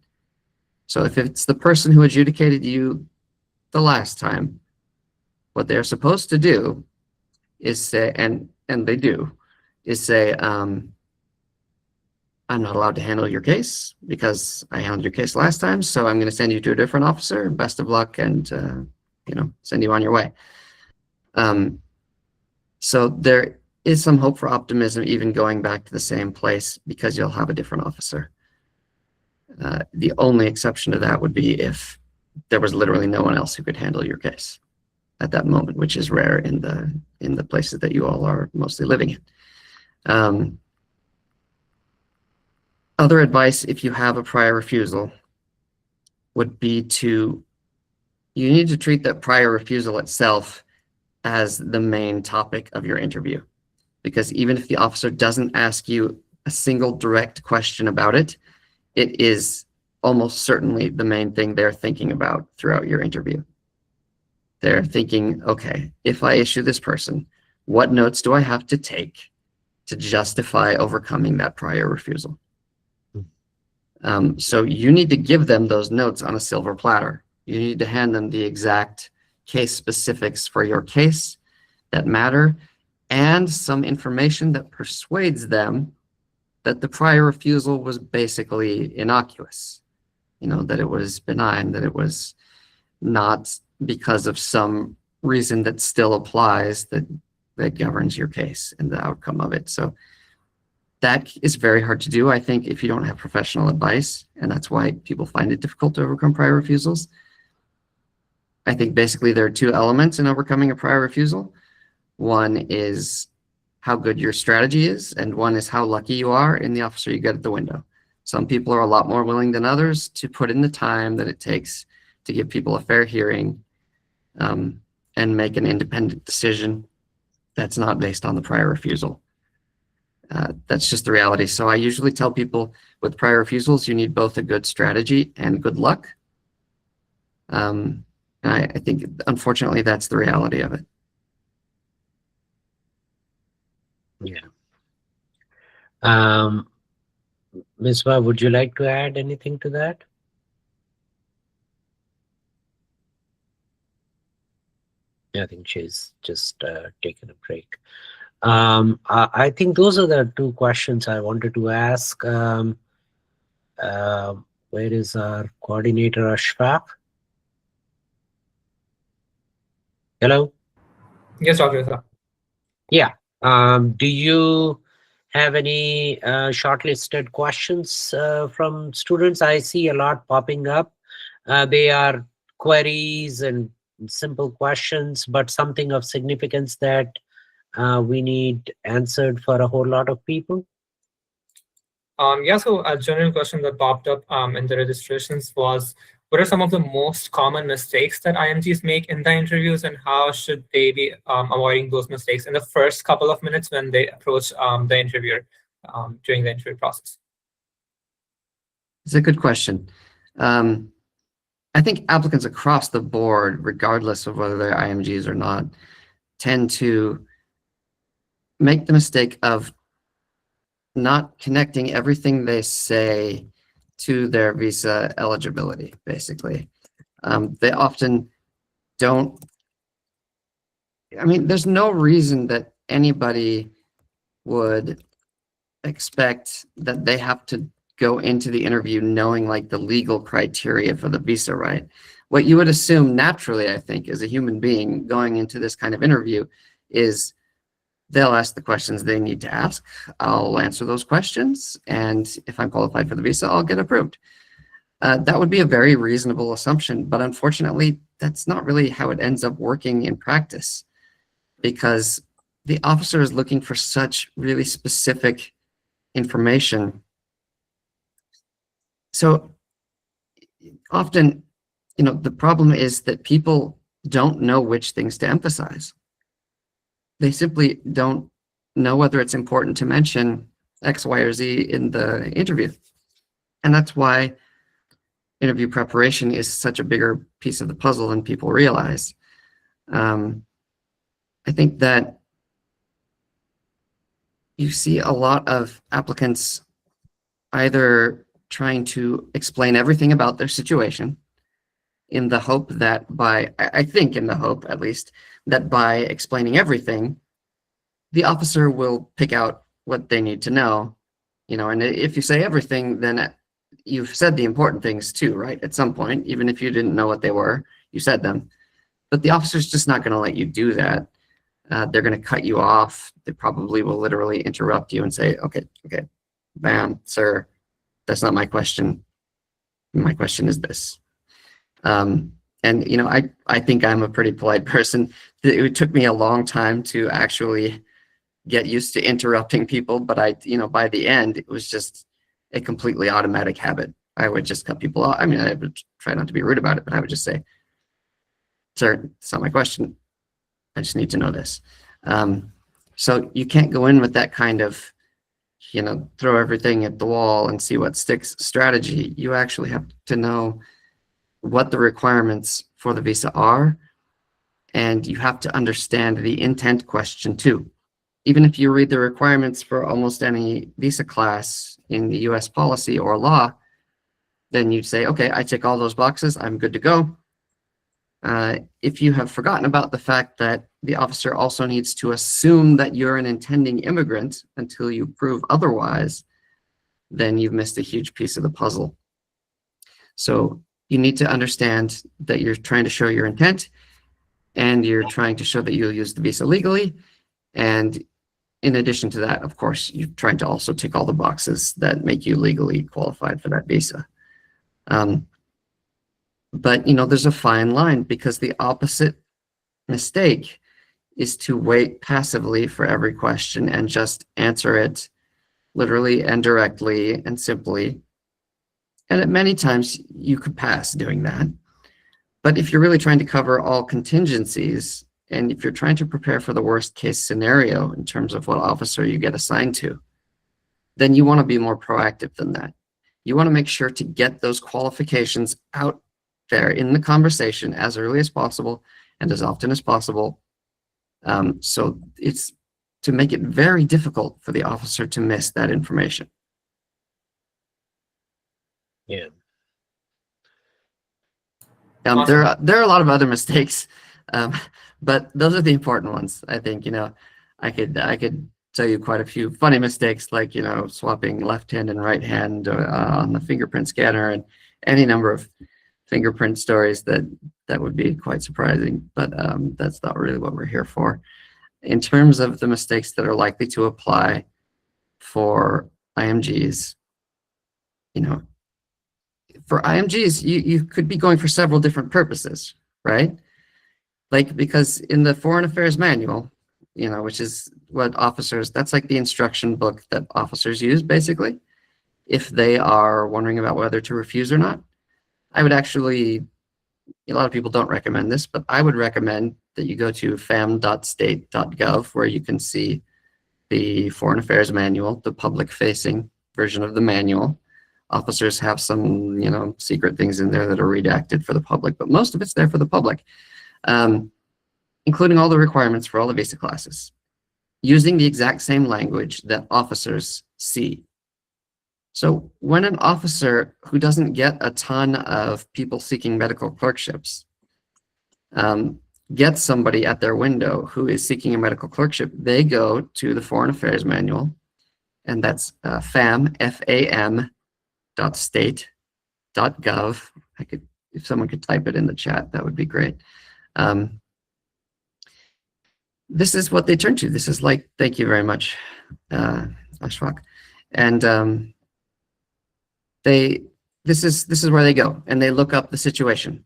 So if it's the person who adjudicated you the last time, what they're supposed to do is say, and they do, is say, I'm not allowed to handle your case because I handled your case last time, so I'm going to send you to a different officer. Best of luck, and send you on your way. So there is some hope for optimism, even going back to the same place, because you'll have a different officer. The only exception to that would be if there was literally no one else who could handle your case at that moment, which is rare in the places that you all are mostly living in. Other advice, if you have a prior refusal, would be you need to treat that prior refusal itself as the main topic of your interview. Because even if the officer doesn't ask you a single direct question about it, it is almost certainly the main thing they're thinking about throughout your interview. They're thinking, okay, if I issue this person, what notes do I have to take to justify overcoming that prior refusal? So you need to give them those notes on a silver platter. You need to hand them the exact case specifics for your case that matter, and some information that persuades them that the prior refusal was basically innocuous, that it was benign, that it was not because of some reason that still applies that governs your case and the outcome of it. So that is very hard to do, I think, if you don't have professional advice, and that's why people find it difficult to overcome prior refusals. I think basically there are two elements in overcoming a prior refusal. One is how good your strategy is, and one is how lucky you are in the officer you get at the window. Some people are a lot more willing than others to put in the time that it takes to give people a fair hearing, and make an independent decision that's not based on the prior refusal. That's just the reality. So I usually tell people with prior refusals, you need both a good strategy and good luck. I think, unfortunately, that's the reality of it. Yeah. Ms. Va, would you like to add anything to that? I think she's just taken a break. I think those are the two questions I wanted to ask. Where is our coordinator, Ashfaq? Hello? Yes, Dr. Isaac. Yeah. Do you have any shortlisted questions from students? I see a lot popping up. They are queries and simple questions, but something of significance that we need answered for a whole lot of people. Yeah, so a general question that popped up in the registrations was, what are some of the most common mistakes that IMGs make in the interviews, and how should they be avoiding those mistakes in the first couple of minutes when they approach the interviewer during the interview process? It's a good question. I think applicants across the board, regardless of whether they're IMGs or not, tend to make the mistake of not connecting everything they say to their visa eligibility, basically. They often don't. I mean, there's no reason that anybody would expect that they have to go into the interview knowing like the legal criteria for the visa, right? What you would assume naturally, I think, as a human being going into this kind of interview is they'll ask the questions they need to ask. I'll answer those questions. And if I'm qualified for the visa, I'll get approved. That would be a very reasonable assumption. But unfortunately, that's not really how it ends up working in practice, because the officer is looking for such really specific information. So often, the problem is that people don't know which things to emphasize. They simply don't know whether it's important to mention X, Y, or Z in the interview. And that's why interview preparation is such a bigger piece of the puzzle than people realize. I think that you see a lot of applicants either trying to explain everything about their situation in the hope that I think in the hope at least, that by explaining everything, the officer will pick out what they need to know, and if you say everything, then you've said the important things too, right? At some point, even if you didn't know what they were, you said them. But the officer's just not going to let you do that. They're going to cut you off. They probably will literally interrupt you and say, okay, bam, sir, that's not my question. My question is this. And I think I'm a pretty polite person. It took me a long time to actually get used to interrupting people, but by the end, it was just a completely automatic habit. I would just cut people off. I mean, I would try not to be rude about it, but I would just say, sir, it's not my question. I just need to know this. So you can't go in with that kind of, throw everything at the wall and see what sticks strategy. You actually have to know what the requirements for the visa are, and you have to understand the intent question too. Even if you read the requirements for almost any visa class in the US policy or law, then you'd say, okay, I tick all those boxes, I'm good to go. If you have forgotten about the fact that the officer also needs to assume that you're an intending immigrant until you prove otherwise, then you've missed a huge piece of the puzzle. So you need to understand that you're trying to show your intent, and you're trying to show that you'll use the visa legally. And in addition to that, of course, you're trying to also tick all the boxes that make you legally qualified for that visa. But there's a fine line, because the opposite mistake is to wait passively for every question and just answer it literally and directly and simply. And at many times you could pass doing that. But if you're really trying to cover all contingencies, and if you're trying to prepare for the worst case scenario in terms of what officer you get assigned to, then you want to be more proactive than that. You want to make sure to get those qualifications out there in the conversation as early as possible and as often as possible. So it's to make it very difficult for the officer to miss that information. Yeah. Awesome. There are a lot of other mistakes, but those are the important ones. I think, I could tell you quite a few funny mistakes, like, swapping left hand and right hand on the fingerprint scanner, and any number of fingerprint stories that would be quite surprising, but that's not really what we're here for. In terms of the mistakes that are likely to apply for IMGs, for IMGs, you could be going for several different purposes, right? Like, because in the Foreign Affairs Manual, which is what officers, that's like the instruction book that officers use, basically, if they are wondering about whether to refuse or not. I would actually, a lot of people don't recommend this, but I would recommend that you go to fam.state.gov, where you can see the Foreign Affairs Manual, the public-facing version of the manual. Officers have some, secret things in there that are redacted for the public, but most of it's there for the public, including all the requirements for all the visa classes, using the exact same language that officers see. So when an officer who doesn't get a ton of people seeking medical clerkships gets somebody at their window who is seeking a medical clerkship, they go to the Foreign Affairs Manual, and that's fam.state.gov. If someone could type it in the chat, that would be great. This is what they turn to. This is like, thank you very much, Ashfaq. And this is where they go, and they look up the situation,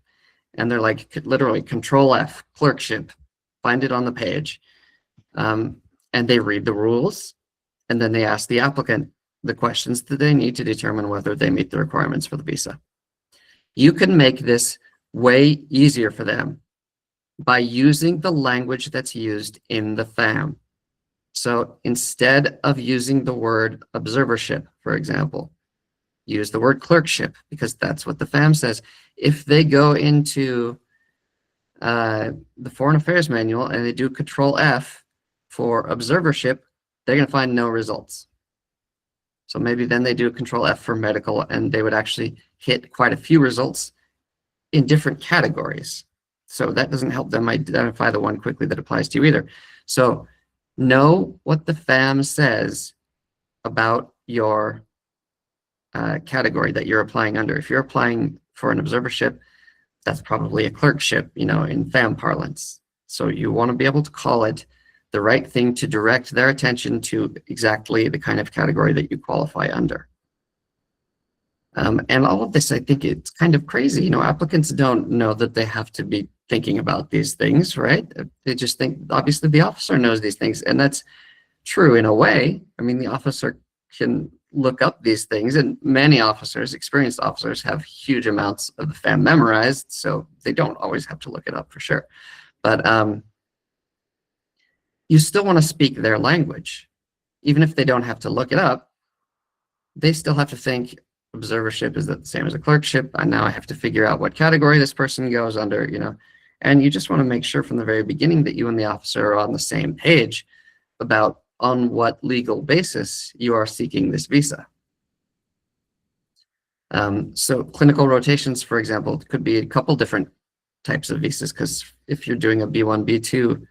and they're like, literally Control F, clerkship, find it on the page, and they read the rules, and then they ask the applicant the questions that they need to determine whether they meet the requirements for the visa. You can make this way easier for them by using the language that's used in the FAM. So instead of using the word observership, for example, use the word clerkship, because that's what the FAM says. If they go into the Foreign Affairs Manual and they do Control F for observership, they're going to find no results. So maybe then they do Control F for medical, and they would actually hit quite a few results in different categories. So that doesn't help them identify the one quickly that applies to you either. So know what the FAM says about your category that you're applying under. If you're applying for an observership, that's probably a clerkship, in FAM parlance. So you want to be able to call it the right thing to direct their attention to exactly the kind of category that you qualify under. And all of this, I think it's kind of crazy. Applicants don't know that they have to be thinking about these things, right? They just think, obviously, the officer knows these things, and that's true in a way. I mean, the officer can look up these things, and many officers, experienced officers, have huge amounts of the FAM memorized, so they don't always have to look it up for sure. But you still want to speak their language. Even if they don't have to look it up, they still have to think, observership is the same as a clerkship, and now I have to figure out what category this person goes under, and you just want to make sure from the very beginning that you and the officer are on the same page about on what legal basis you are seeking this visa. So clinical rotations, for example, could be a couple different types of visas, because if you're doing a B1, B2,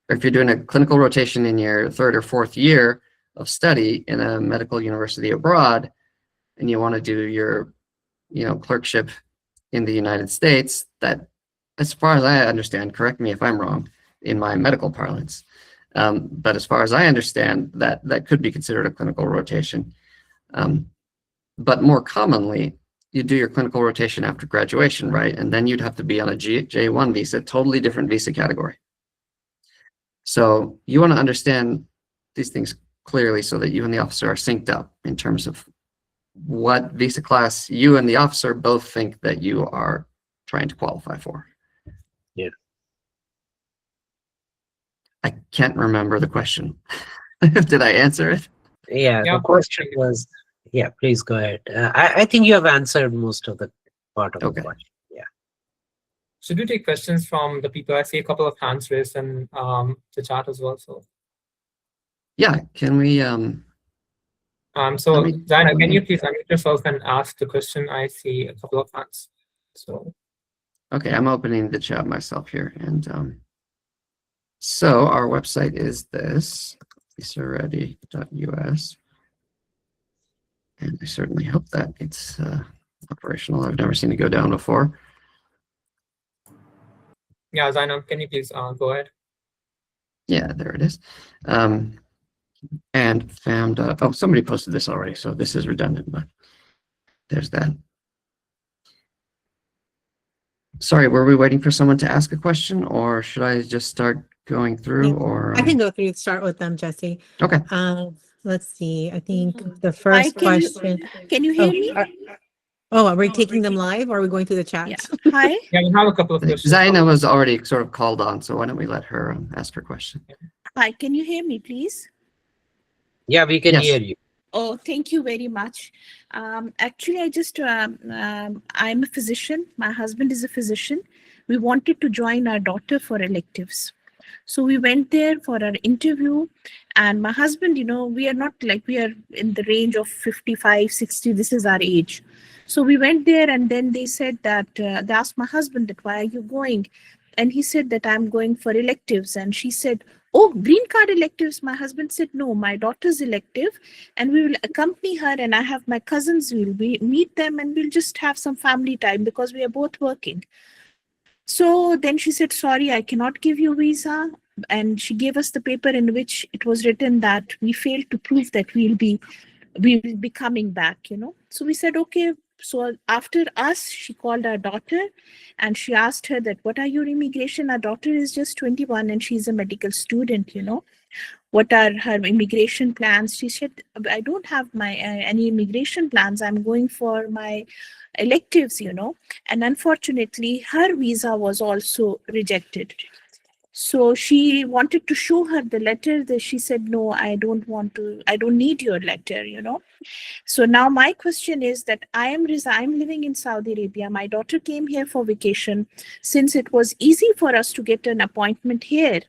or if you're doing a clinical rotation in your third or fourth year of study in a medical university abroad, and you want to do your, clerkship in the United States, that, as far as I understand, correct me if I'm wrong in my medical parlance, but as far as I understand, that could be considered a clinical rotation. But more commonly, you do your clinical rotation after graduation, right? And then you'd have to be on a J1 visa, totally different visa category. So you want to understand these things clearly so that you and the officer are synced up in terms of what visa class you and the officer both think that you are trying to qualify for. Yeah. I can't remember the question. Did I answer it? Yeah, Yeah, the question was, yeah, please go ahead. I think you have answered most of the part of the Okay. question. Yeah. should we take questions from the people? I see a couple of hands raised in the chat as well. So, Yeah, can we, so Let me- Zaina, can you please unmute yourself and ask the question? I see a couple of hands. So, okay, I'm opening the chat myself here. And so our website is this, visaready.us. And I certainly hope that it's operational. I've never seen it go down before. yeah, Zaina, can you please go ahead? Yeah, there it is. And found, oh, somebody posted this already, so this is redundant, but there's that. Sorry, were we waiting for someone to ask a question, or should I just start going through? Yeah, Or I can go through, start with them, Jesse. Okay. Let's see. I think the Hi, first question. can you hear me? Are we taking them live or are we going through the chat? Yeah. Hi. Yeah, we have a couple of questions. Zaina was already sort of called on, so why don't we let her ask her question? Hi, can you hear me, please? Yeah, we can Yes. hear you. Oh, thank you very much. Actually, I'm a physician. My husband is a physician. We wanted to join our daughter for electives. So we went there for our interview, and my husband, we are not like, we are in the range of 55, 60. This is our age. So we went there, and then they said that, they asked my husband that, why are you going? And he said that I'm going for electives. And she said, oh, green card electives. My husband said, no, my daughter's elective, and we will accompany her, and I have my cousins, we'll meet them, and we'll just have some family time because we are both working. So then she said, sorry, I cannot give you visa. And she gave us the paper in which it was written that we failed to prove that we will be coming back, So we said, okay. So after us, she called our daughter and she asked her that, what are your immigration? Our daughter is just 21 and she's a medical student, What are her immigration plans? She said, I don't have my any immigration plans. I'm going for my electives, And unfortunately, her visa was also rejected. So she wanted to show her the letter that she said, no, I don't need your letter, So now my question is that I'm living in Saudi Arabia. My daughter came here for vacation. Since it was easy for us to get an appointment here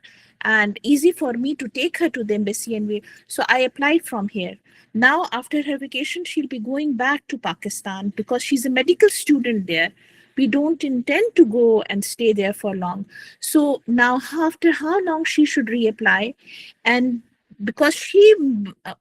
and easy for me to take her to the embassy, so I applied from here. Now, after her vacation, she'll be going back to Pakistan because she's a medical student there. We don't intend to go and stay there for long. So now, after how long she should reapply? And because she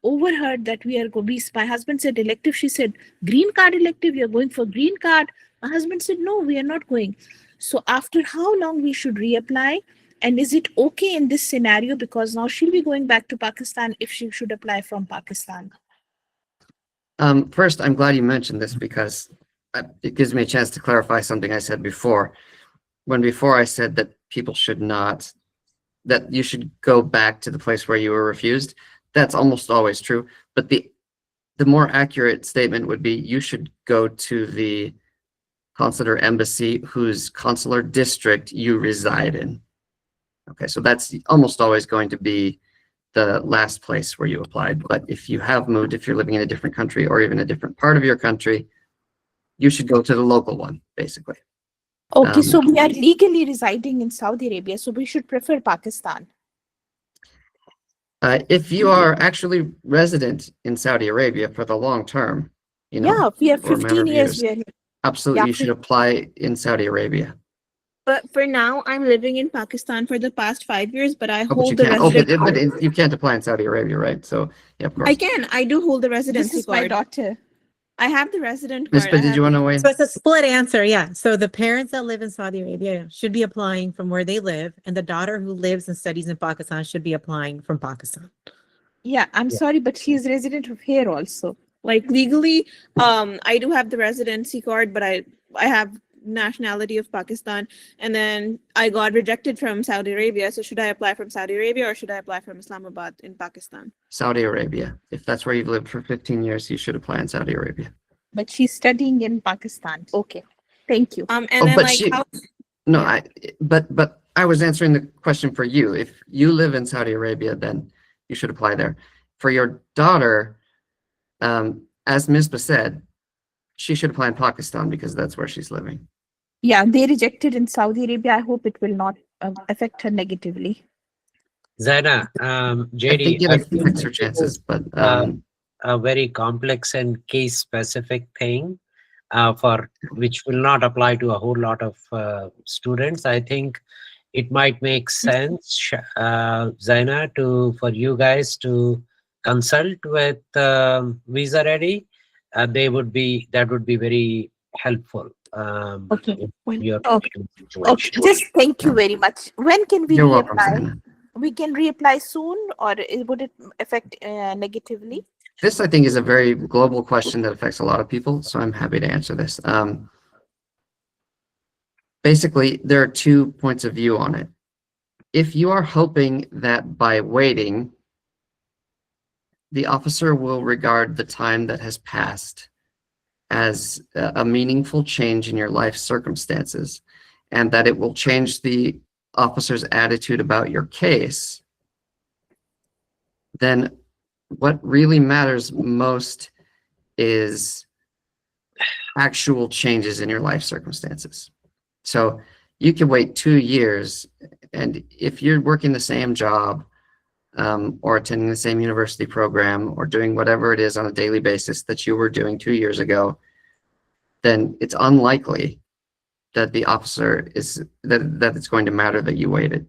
overheard that we are going, my husband said elective, she said green card elective, you're going for green card. My husband said, no, we are not going. So after how long we should reapply? And is it okay in this scenario? Because now she'll be going back to Pakistan if she should apply from Pakistan. First, I'm glad you mentioned this because it gives me a chance to clarify something I said before. Before I said that people should not, that you should go back to the place where you were refused. That's almost always true. But the more accurate statement would be you should go to the consular embassy whose consular district you reside in. Okay, so that's almost always going to be the last place where you applied. But if you have moved, if you're living in a different country or even a different part of your country, you should go to the local one, basically. Okay, so we are legally residing in Saudi Arabia, so we should prefer Pakistan. If you are actually resident in Saudi Arabia for the long term, Yeah, we have 15 years. Absolutely, you should apply in Saudi Arabia. But for now, I'm living in Pakistan for the past 5 years, but I But hold you the can't. resident. You can't apply in Saudi Arabia, right? So yeah, of course. I can. I do hold the residency This is my card. daughter. I have the resident Miss, card. but I did have you want the- to weigh? So it's a split answer. Yeah. So the parents that live in Saudi Arabia should be applying from where they live, and the daughter who lives and studies in Pakistan should be applying from Pakistan. Yeah, I'm Yeah. sorry, but she's resident of here also. Like legally, I do have the residency card, but I have nationality of Pakistan, and then I got rejected from Saudi Arabia. So should I apply from Saudi Arabia or should I apply from Islamabad in Pakistan? Saudi Arabia. If that's where you've lived for 15 years, you should apply in Saudi Arabia. But she's studying in Pakistan. Okay, thank you. And Oh, then but like she- how No, Yeah. but I was answering the question for you. If you live in Saudi Arabia, then you should apply there. for your daughter, as Misbah said, she should apply in Pakistan because that's where she's living. Yeah, they rejected in Saudi Arabia. I hope it will not affect her negatively. Zaina, I JD, think it I think affects her this chances, is but a very complex and case specific thing for which will not apply to a whole lot of students. I think it might make sense, Zaina, for you guys to consult with Visa Ready. That would be very helpful. Okay. In When- your Okay. situation. Okay, just thank you very much. When can we you're welcome, reapply? Sana. We can reapply soon, or would it affect negatively? This, I think, is a very global question that affects a lot of people, so I'm happy to answer this. Basically, there are 2 points of view on it. If you are hoping that by waiting, the officer will regard the time that has passed as a meaningful change in your life circumstances, and that it will change the officer's attitude about your case, then what really matters most is actual changes in your life circumstances. So you can wait 2 years, and if you're working the same job or attending the same university program or doing whatever it is on a daily basis that you were doing 2 years ago, then it's unlikely that the officer that it's going to matter that you waited.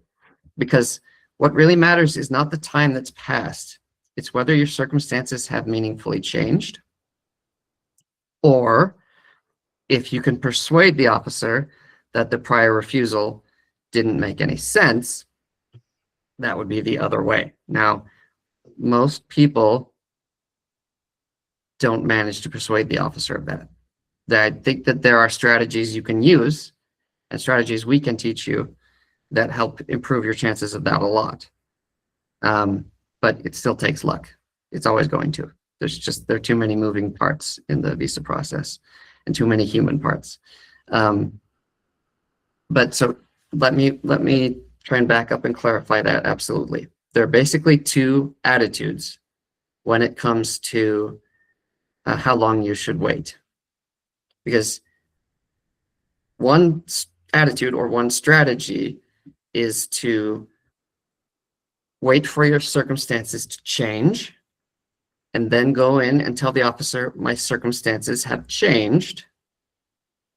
Because what really matters is not the time that's passed, it's whether your circumstances have meaningfully changed, or if you can persuade the officer that the prior refusal didn't make any sense, that would be the other way. Now, most people don't manage to persuade the officer of that. I think that there are strategies you can use and strategies we can teach you that help improve your chances of that a lot. But it still takes luck. It's always going to. There are too many moving parts in the visa process and too many human parts. But so let me try and back up and clarify that. Absolutely. There are basically 2 attitudes when it comes to how long you should wait. Because one attitude or one strategy is to wait for your circumstances to change and then go in and tell the officer, my circumstances have changed,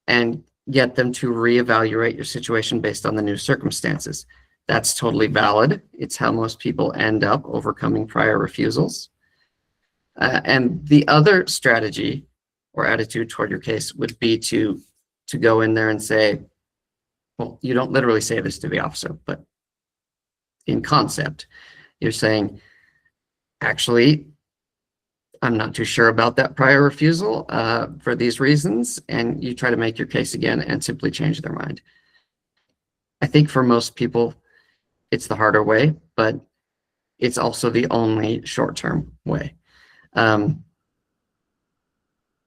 and get them to reevaluate your situation based on the new circumstances. That's totally valid. It's how most people end up overcoming prior refusals. And the other strategy or attitude toward your case would be to go in there and say, well, you don't literally say this to the officer, but in concept, you're saying, actually, I'm not too sure about that prior refusal for these reasons, and you try to make your case again and simply change their mind. I think for most people, it's the harder way, but it's also the only short-term way.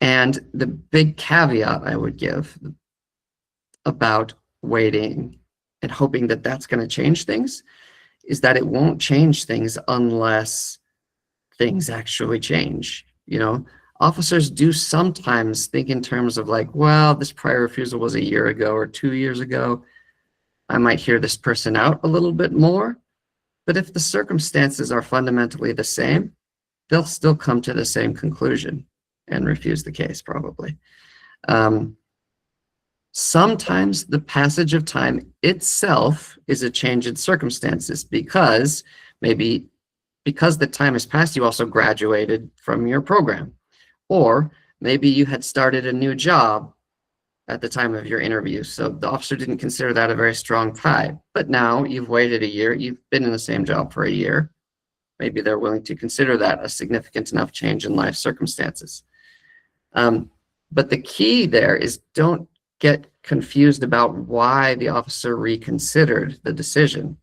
And the big caveat I would give about waiting and hoping that that's going to change things is that it won't change things unless things actually change. You know, officers do sometimes think in terms of like, well, this prior refusal was a year ago or 2 years ago. I might hear this person out a little bit more. But if the circumstances are fundamentally the same, they'll still come to the same conclusion and refuse the case probably. Sometimes the passage of time itself is a change in circumstances because the time has passed, you also graduated from your program. Or maybe you had started a new job at the time of your interview. So the officer didn't consider that a very strong tie. But now you've waited a year, you've been in the same job for a year. Maybe they're willing to consider that a significant enough change in life circumstances. But the key there is don't get confused about why the officer reconsidered the decision.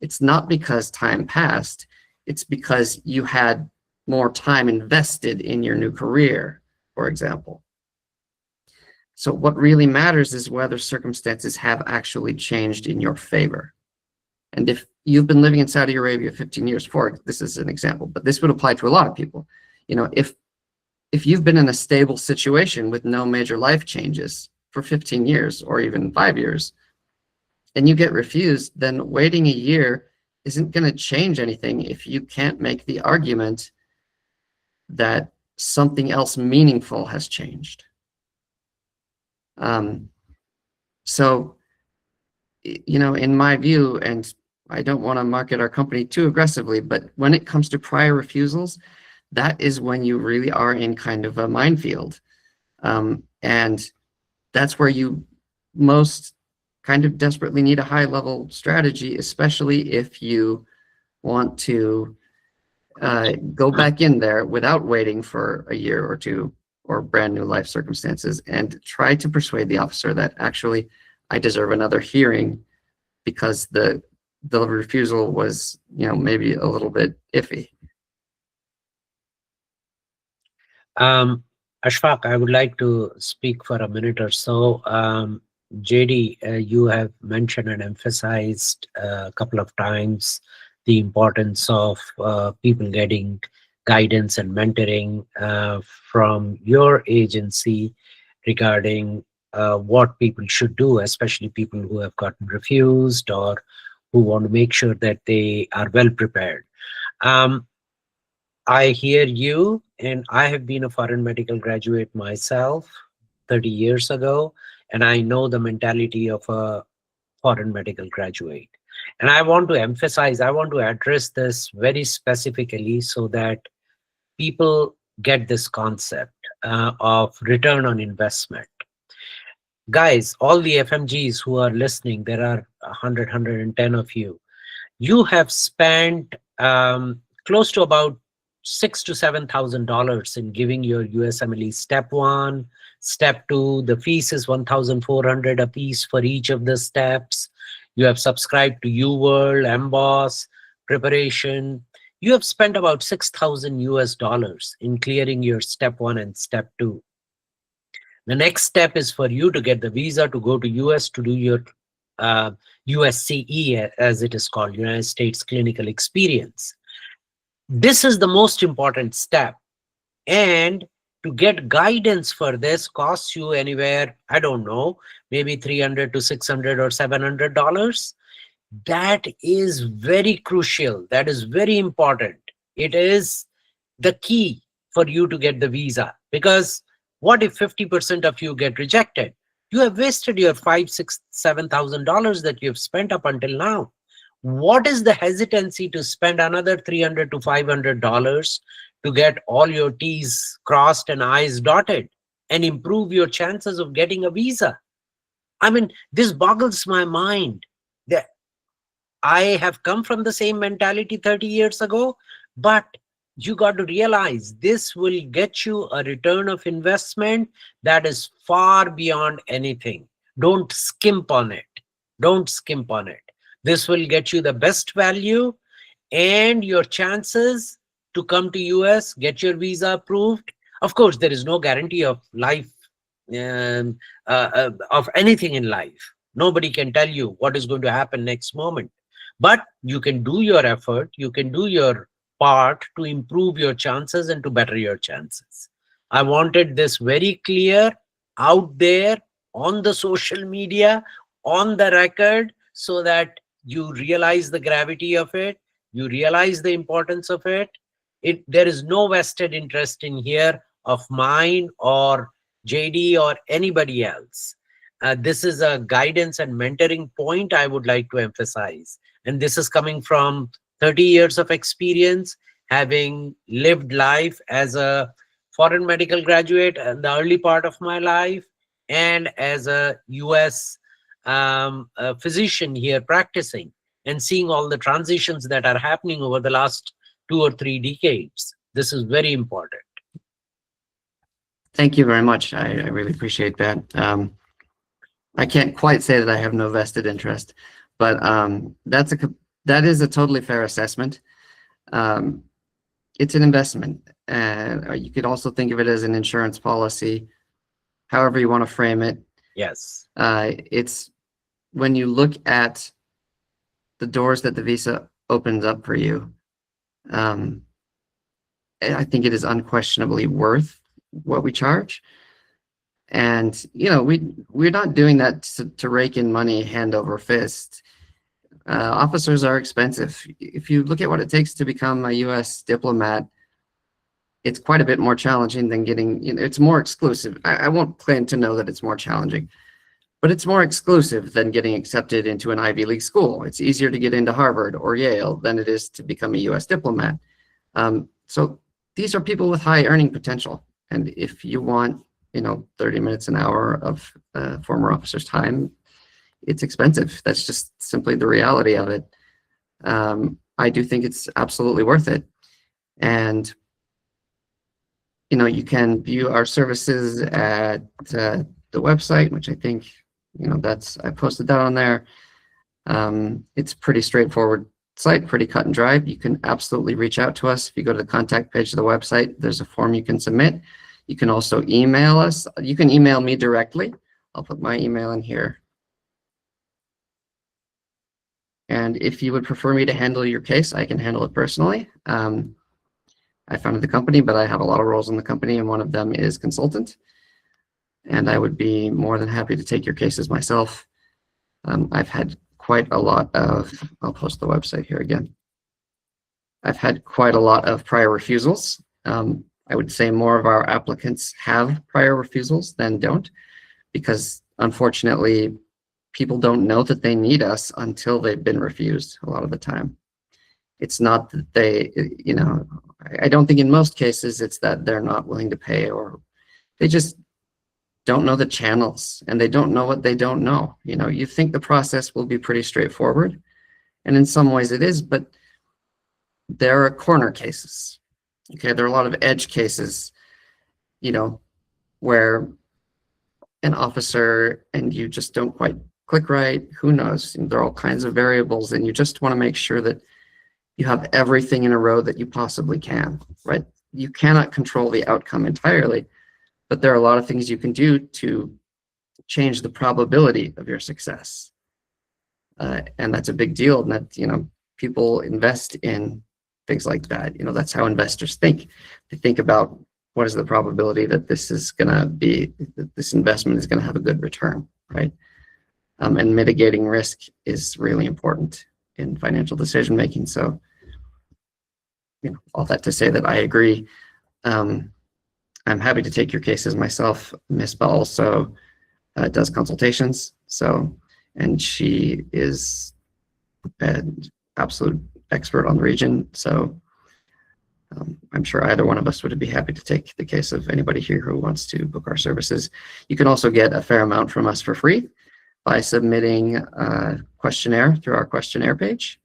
It's not because time passed. It's because you had more time invested in your new career, for example. So what really matters is whether circumstances have actually changed in your favor. And you've been living in Saudi Arabia 15 years. This is an example, but this would apply to a lot of people. You know, if you've been in a stable situation with no major life changes for 15 years or even 5 years, and you get refused, then waiting a year isn't going to change anything if you can't make the argument that something else meaningful has changed. So, you know, in my view, and I don't want to market our company too aggressively, but when it comes to prior refusals, that is when you really are in kind of a minefield. And that's where you most kind of desperately need a high level strategy, especially if you want to go back in there without waiting for a year or two or brand new life circumstances, and try to persuade the officer that actually I deserve another hearing because the refusal was, you know, maybe a little bit iffy. Ashfaq, I would like to speak for a minute or so. JD, you have mentioned and emphasized a couple of times the importance of people getting guidance and mentoring from your agency regarding what people should do, especially people who have gotten refused or who want to make sure that they are well prepared. I hear you, and I have been a foreign medical graduate myself 30 years ago, and I know the mentality of a foreign medical graduate. And I want to emphasize, I want to address this very specifically so that people get this concept of return on investment. Guys, all the FMGs who are listening, there are 100, 110 of you. You have spent close to about $6,000 to $7,000 in giving your USMLE step 1, step 2. The fees is $1,400 a piece for each of the steps. You have subscribed to UWorld, Emboss, preparation. You have spent about $6,000 in clearing your step 1 and step 2. The next step is for you to get the visa to go to US to do your USCE, as it is called, United States Clinical Experience. This is the most important step. And to get guidance for this costs you anywhere, I don't know, maybe $300 to $600 or $700. That is very crucial. That is very important. It is the key for you to get the visa, because what if 50% of you get rejected? You have wasted your $5,000, $6,000, $7,000 that you have spent up until now. What is the hesitancy to spend another $300 to $500 to get all your T's crossed and I's dotted and improve your chances of getting a visa? I mean, this boggles my mind. That I have come from the same mentality 30 years ago, but you got to realize this will get you a return of investment that is far beyond anything. Don't skimp on it. Don't skimp on it. This will get you the best value, and your chances to come to US, get your visa approved. Of course, there is no guarantee of life, of anything in life. Nobody can tell you what is going to happen next moment. But you can do your effort, you can do your part to improve your chances and to better your chances. I wanted this very clear out there on the social media, on the record, so that you realize the gravity of it, you realize the importance of it. There is no vested interest in here of mine or JD or anybody else. This is a guidance and mentoring point I would like to emphasize. And this is coming from 30 years of experience, having lived life as a foreign medical graduate in the early part of my life, and as a US physician here practicing, and seeing all the transitions that are happening over the last 2 or 3 decades. This is very important. Thank you very much. I really appreciate that. I can't quite say that I have no vested interest, but that is a totally fair assessment. It's an investment, and you could also think of it as an insurance policy, however you want to frame it. Yes. It's when you look at the doors that the visa opens up for you, I think it is unquestionably worth what we charge. And, you know, we're not doing that to rake in money hand over fist. Officers are expensive. If you look at what it takes to become a US diplomat, it's quite a bit more challenging than getting, you know, it's more exclusive. I won't claim to know that it's more challenging, but it's more exclusive than getting accepted into an Ivy League school. It's easier to get into Harvard or Yale than it is to become a US diplomat. So these are people with high earning potential. And if you want, you know, 30 minutes an hour of former officer's time, it's expensive. That's just simply the reality of it. I do think it's absolutely worth it. And, you know, you can view our services at the website, which I think, you know, I posted that on there. It's pretty straightforward site, pretty cut and dry. You can absolutely reach out to us. If you go to the contact page of the website, there's a form you can submit. You can also email us. You can email me directly. I'll put my email in here. And if you would prefer me to handle your case, I can handle it personally. I founded the company, but I have a lot of roles in the company, and one of them is consultant. And I would be more than happy to take your cases myself. I've had quite a lot of, I'll post the website here again. I've had quite a lot of prior refusals. I would say more of our applicants have prior refusals than don't, because unfortunately, people don't know that they need us until they've been refused a lot of the time. It's not that they, you know, I don't think in most cases it's that they're not willing to pay, or they just don't know the channels and they don't know what they don't know. You know, you think the process will be pretty straightforward, and in some ways it is, but there are corner cases. Okay, there are a lot of edge cases, you know, where an officer and you just don't quite click right. Who knows? And there are all kinds of variables, and you just want to make sure that you have everything in a row that you possibly can, right? You cannot control the outcome entirely, but there are a lot of things you can do to change the probability of your success. And that's a big deal. And that, you know, people invest in things like that. You know, that's how investors think. They think about what is the probability that this is going to be, that this investment is going to have a good return, right? And mitigating risk is really important in financial decision making. So, you know, all that to say that I agree. I'm happy to take your cases myself. Mispa also does consultations. So, and she is an absolute expert on the region. So I'm sure either one of us would be happy to take the case of anybody here who wants to book our services. You can also get a fair amount from us for free by submitting a questionnaire through our questionnaire page.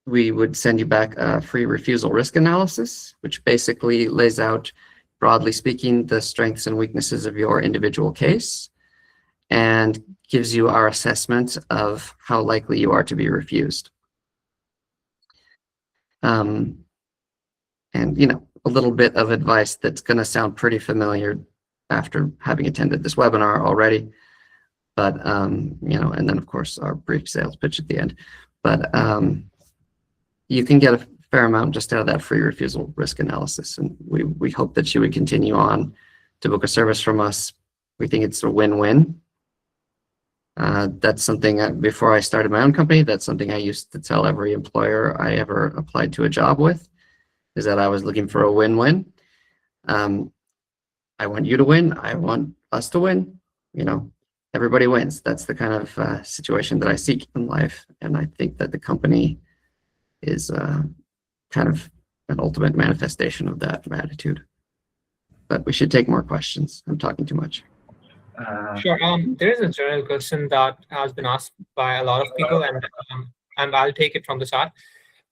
We would send you back a free refusal risk analysis, which basically lays out, broadly speaking, the strengths and weaknesses of your individual case and gives you our assessment of how likely you are to be refused. And, you know, a little bit of advice that's going to sound pretty familiar after having attended this webinar already. But, you know, and then, of course, our brief sales pitch at the end. But you can get a fair amount just out of that free refusal risk analysis. And we hope that you would continue on to book a service from us. We think it's a win-win. That's something before I started my own company, that's something I used to tell every employer I ever applied to a job with, is that I was looking for a win-win. I want you to win. I want us to win. You know, everybody wins. That's the kind of situation that I seek in life. And I think that the company is kind of an ultimate manifestation of that attitude. But we should take more questions. I'm talking too much. Sure. There is a general question that has been asked by a lot of people, and I'll take it from the chat.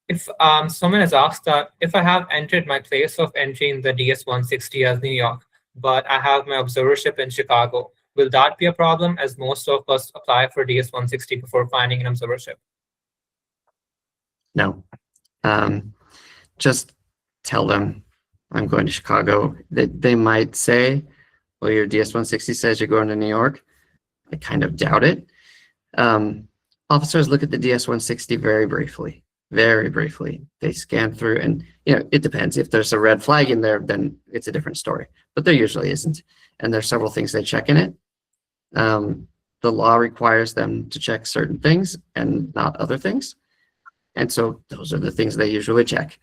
If someone has asked that if I have entered my place of entry in the DS-160 as New York, but I have my observership in Chicago, will that be a problem, as most of us apply for DS-160 before finding an observership? No. Just tell them I'm going to Chicago. They might say, well, your DS-160 says you're going to New York. I kind of doubt it. Officers look at the DS-160 very briefly, very briefly. They scan through, and it depends. If there's a red flag in there, then it's a different story. But there usually isn't. And there's several things they check in it. The law requires them to check certain things and not other things. And so those are the things they usually check.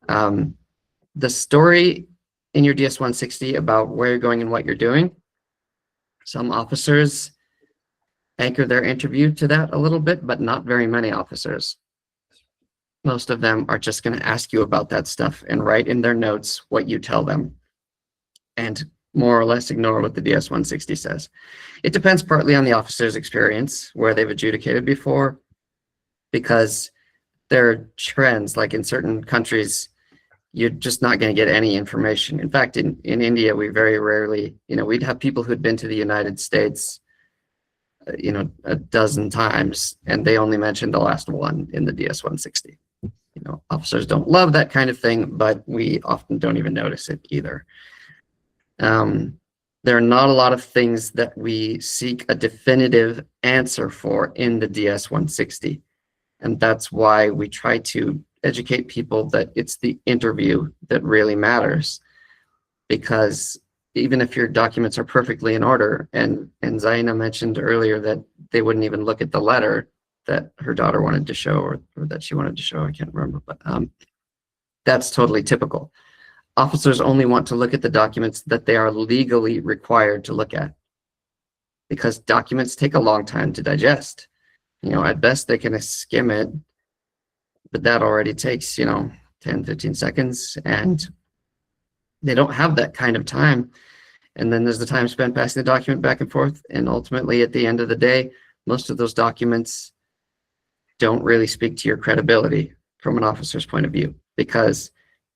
The story in your DS-160 about where you're going and what you're doing, some officers anchor their interview to that a little bit, but not very many officers. Most of them are just going to ask you about that stuff and write in their notes what you tell them, and more or less ignore what the DS-160 says. It depends partly on the officer's experience, where they've adjudicated before, because there are trends, like in certain countries, you're just not going to get any information. In fact, in India, we very rarely, we'd have people who'd been to the United States, a dozen times, and they only mentioned the last one in the DS-160. Officers don't love that kind of thing, but we often don't even notice it either. There are not a lot of things that we seek a definitive answer for in the DS-160. And that's why we try to educate people that it's the interview that really matters. Because even if your documents are perfectly in order, and Zaina mentioned earlier that they wouldn't even look at the letter that her daughter wanted to show, or that she wanted to show, I can't remember, but that's totally typical. Officers only want to look at the documents that they are legally required to look at, because documents take a long time to digest. At best they can skim it, but that already takes, 10, 15 seconds, and they don't have that kind of time. And then there's the time spent passing the document back and forth. And ultimately, at the end of the day, most of those documents don't really speak to your credibility from an officer's point of view, because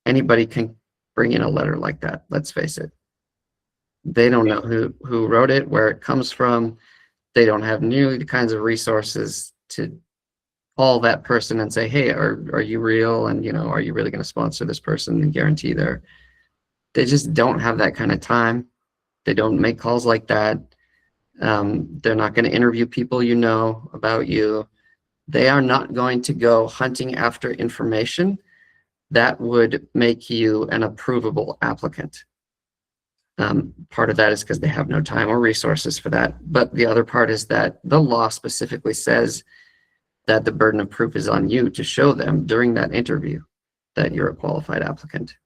anybody can bring in a letter like that. Let's face it. They don't know who wrote it, where it comes from. They don't have nearly the kinds of resources to call that person and say, hey, are you real? And, are you really going to sponsor this person and guarantee they just don't have that kind of time. They don't make calls like that. They're not going to interview people about you. They are not going to go hunting after information that would make you an approvable applicant. Part of that is because they have no time or resources for that. But the other part is that the law specifically says that the burden of proof is on you to show them during that interview that you're a qualified applicant.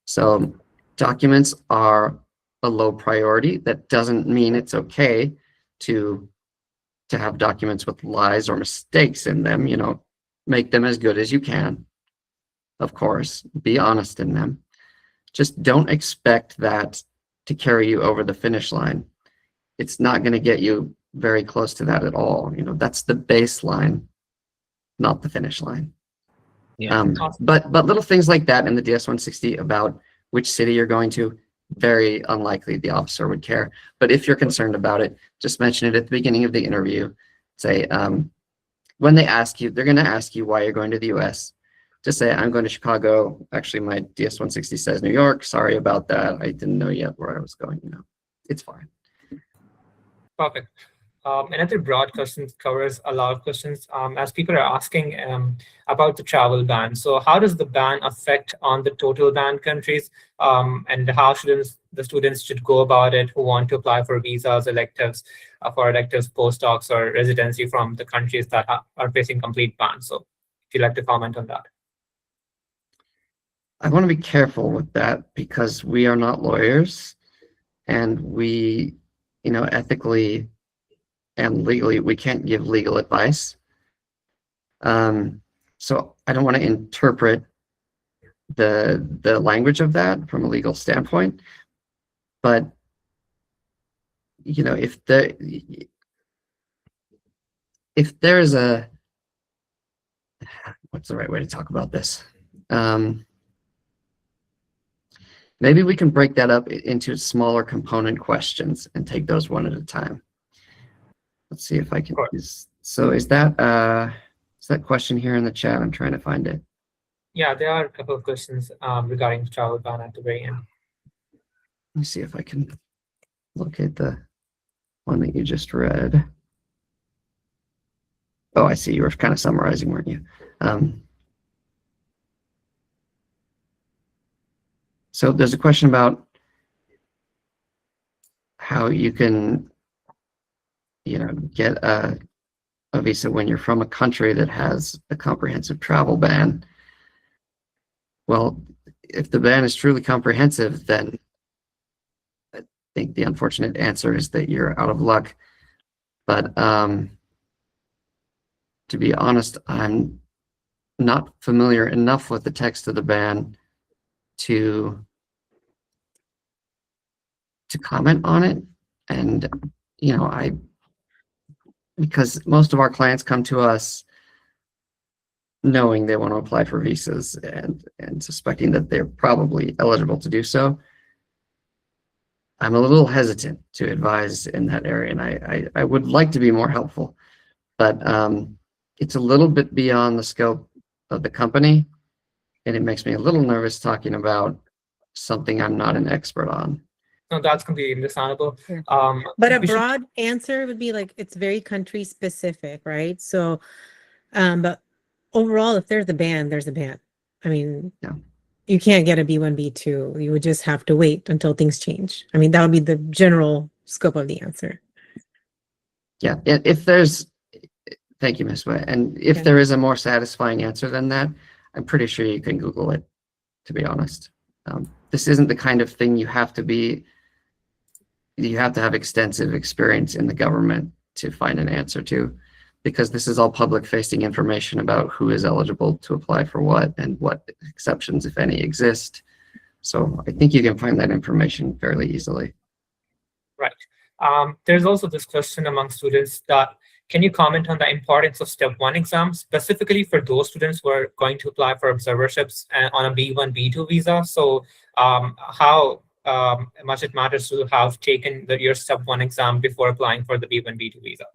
So documents are a low priority. That doesn't mean it's okay to have documents with lies or mistakes in them. Make them as good as you can. Of course, be honest in them. Just don't expect that to carry you over the finish line. It's not going to get you very close to that at all. That's the baseline, not the finish line. Yeah. But little things like that in the DS-160 about which city you're going to, very unlikely the officer would care. But if you're concerned about it, just mention it at the beginning of the interview. Say, when they ask you, they're going to ask you why you're going to the US. Just say, I'm going to Chicago. Actually, my DS-160 says New York. Sorry about that. I didn't know yet where I was going. It's fine. Perfect. Another broad question covers a lot of questions, as people are asking about the travel ban. So how does the ban affect on the total banned countries, and how the students should go about it who want to apply for visas, electives, postdocs, or residency from the countries that are facing complete bans? So if you'd like to comment on that. I want to be careful with that, because we are not lawyers, and we, ethically and legally, we can't give legal advice. So I don't want to interpret the language of that from a legal standpoint. But, if there's a, what's the right way to talk about this? Maybe we can break that up into smaller component questions and take those one at a time. Let's see if I can. So is that question here in the chat? I'm trying to find it. Yeah, there are a couple of questions regarding the travel ban at the very end. Let me see if I can locate the one that you just read. Oh, I see. You were kind of summarizing, weren't you? So there's a question about how you can, get a visa when you're from a country that has a comprehensive travel ban. Well, if the ban is truly comprehensive, then I think the unfortunate answer is that you're out of luck. But to be honest, I'm not familiar enough with the text of the ban to comment on it. And, because most of our clients come to us knowing they want to apply for visas and suspecting that they're probably eligible to do so, I'm a little hesitant to advise in that area, and I would like to be more helpful, but it's a little bit beyond the scope of the company, and it makes me a little nervous talking about something I'm not an expert on. No, that's completely understandable. Yeah. Um, But a we should- broad answer would be like, it's very country specific, right? So, but overall, if there's a ban, there's a ban. I mean, Yeah. you can't get a B1, B2. You would just have to wait until things change. I mean, that would be the general scope of the answer. Yeah, if there's, thank you, Ms. Way. And if Yeah. there is a more satisfying answer than that, I'm pretty sure you can Google it, to be honest. This isn't the kind of thing you have to have extensive experience in the government to find an answer to, because this is all public facing information about who is eligible to apply for what and what exceptions, if any, exist. So I think you can find that information fairly easily. Right. There's also this question among students that, can you comment on the importance of step 1 exams, specifically for those students who are going to apply for observerships on a B1, B2 visa? So how much it matters to have taken your step 1 exam before applying for the B1, B2 visa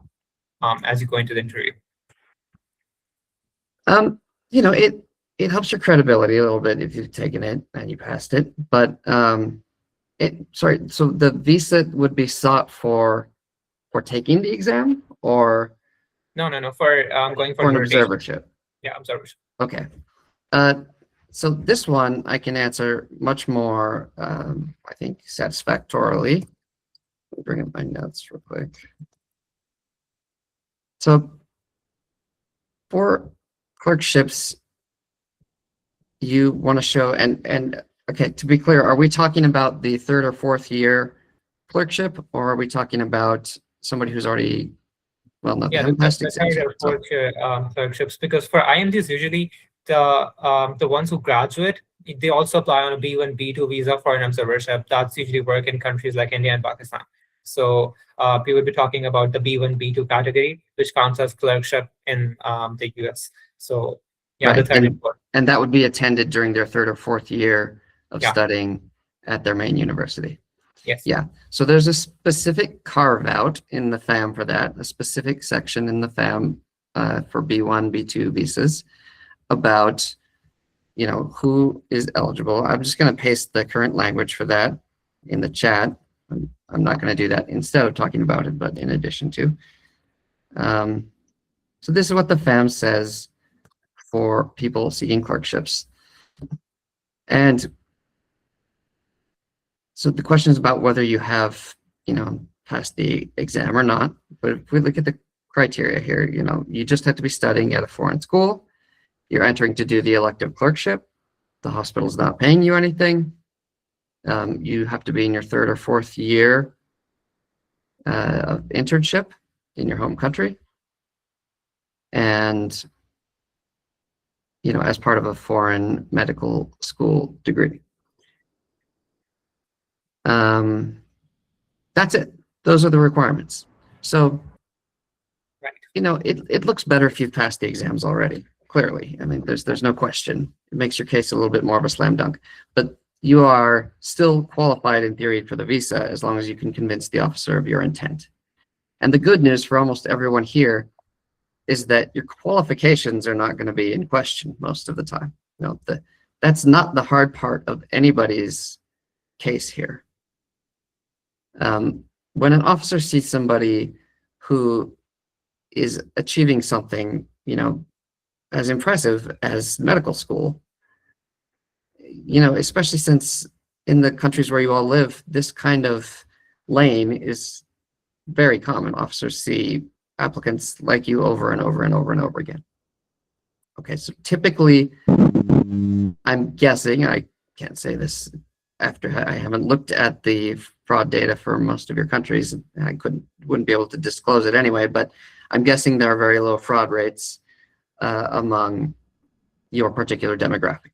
as you go into the interview? It helps your credibility a little bit if you've taken it and you passed it, but so the visa would be sought for taking the exam, or No, for going for an rotation. observership? Yeah, observership. Okay. So this one I can answer much more, I think, satisfactorily. Let me bring up my notes real quick. So for clerkships, you want to show, and okay, to be clear, are we talking about the 3rd or 4th year clerkship, or are we talking about somebody who's already, well, no, they Yeah, haven't passed the exams third yet, or so- fourth year clerkships, because for IMGs, usually the ones who graduate, they also apply on a B1, B2 visa for an observership. That's usually work in countries like India and Pakistan. So we would be talking about the B1, B2 category, which counts as clerkship in the US. So yeah, Right, the third and fourth. and that would be attended during their 3rd or 4th year of Yeah. studying at their main university. Yes. Yeah, so there's a specific carve out in the FAM for that, a specific section in the FAM for B1, B2 visas about, who is eligible. I'm just going to paste the current language for that in the chat. I'm not going to do that instead of talking about it, but in addition to. So this is what the FAM says for people seeking clerkships. And so the question is about whether you have, passed the exam or not. But if we look at the criteria here, you just have to be studying at a foreign school. You're entering to do the elective clerkship. The hospital's not paying you anything. You have to be in your 3rd or 4th year of internship in your home country. And, as part of a foreign medical school degree. That's it. Those are the requirements. So, Right. It looks better if you've passed the exams already. Clearly, I mean, there's no question. It makes your case a little bit more of a slam dunk. But you are still qualified in theory for the visa as long as you can convince the officer of your intent. And the good news for almost everyone here is that your qualifications are not going to be in question most of the time. That's not the hard part of anybody's case here. When an officer sees somebody who is achieving something, as impressive as medical school, especially since in the countries where you all live, this kind of lane is very common. Officers see applicants like you over and over and over and over again. Okay, so typically, I'm guessing, I can't say this after I haven't looked at the fraud data for most of your countries. I wouldn't be able to disclose it anyway, but I'm guessing there are very low fraud rates among your particular demographic.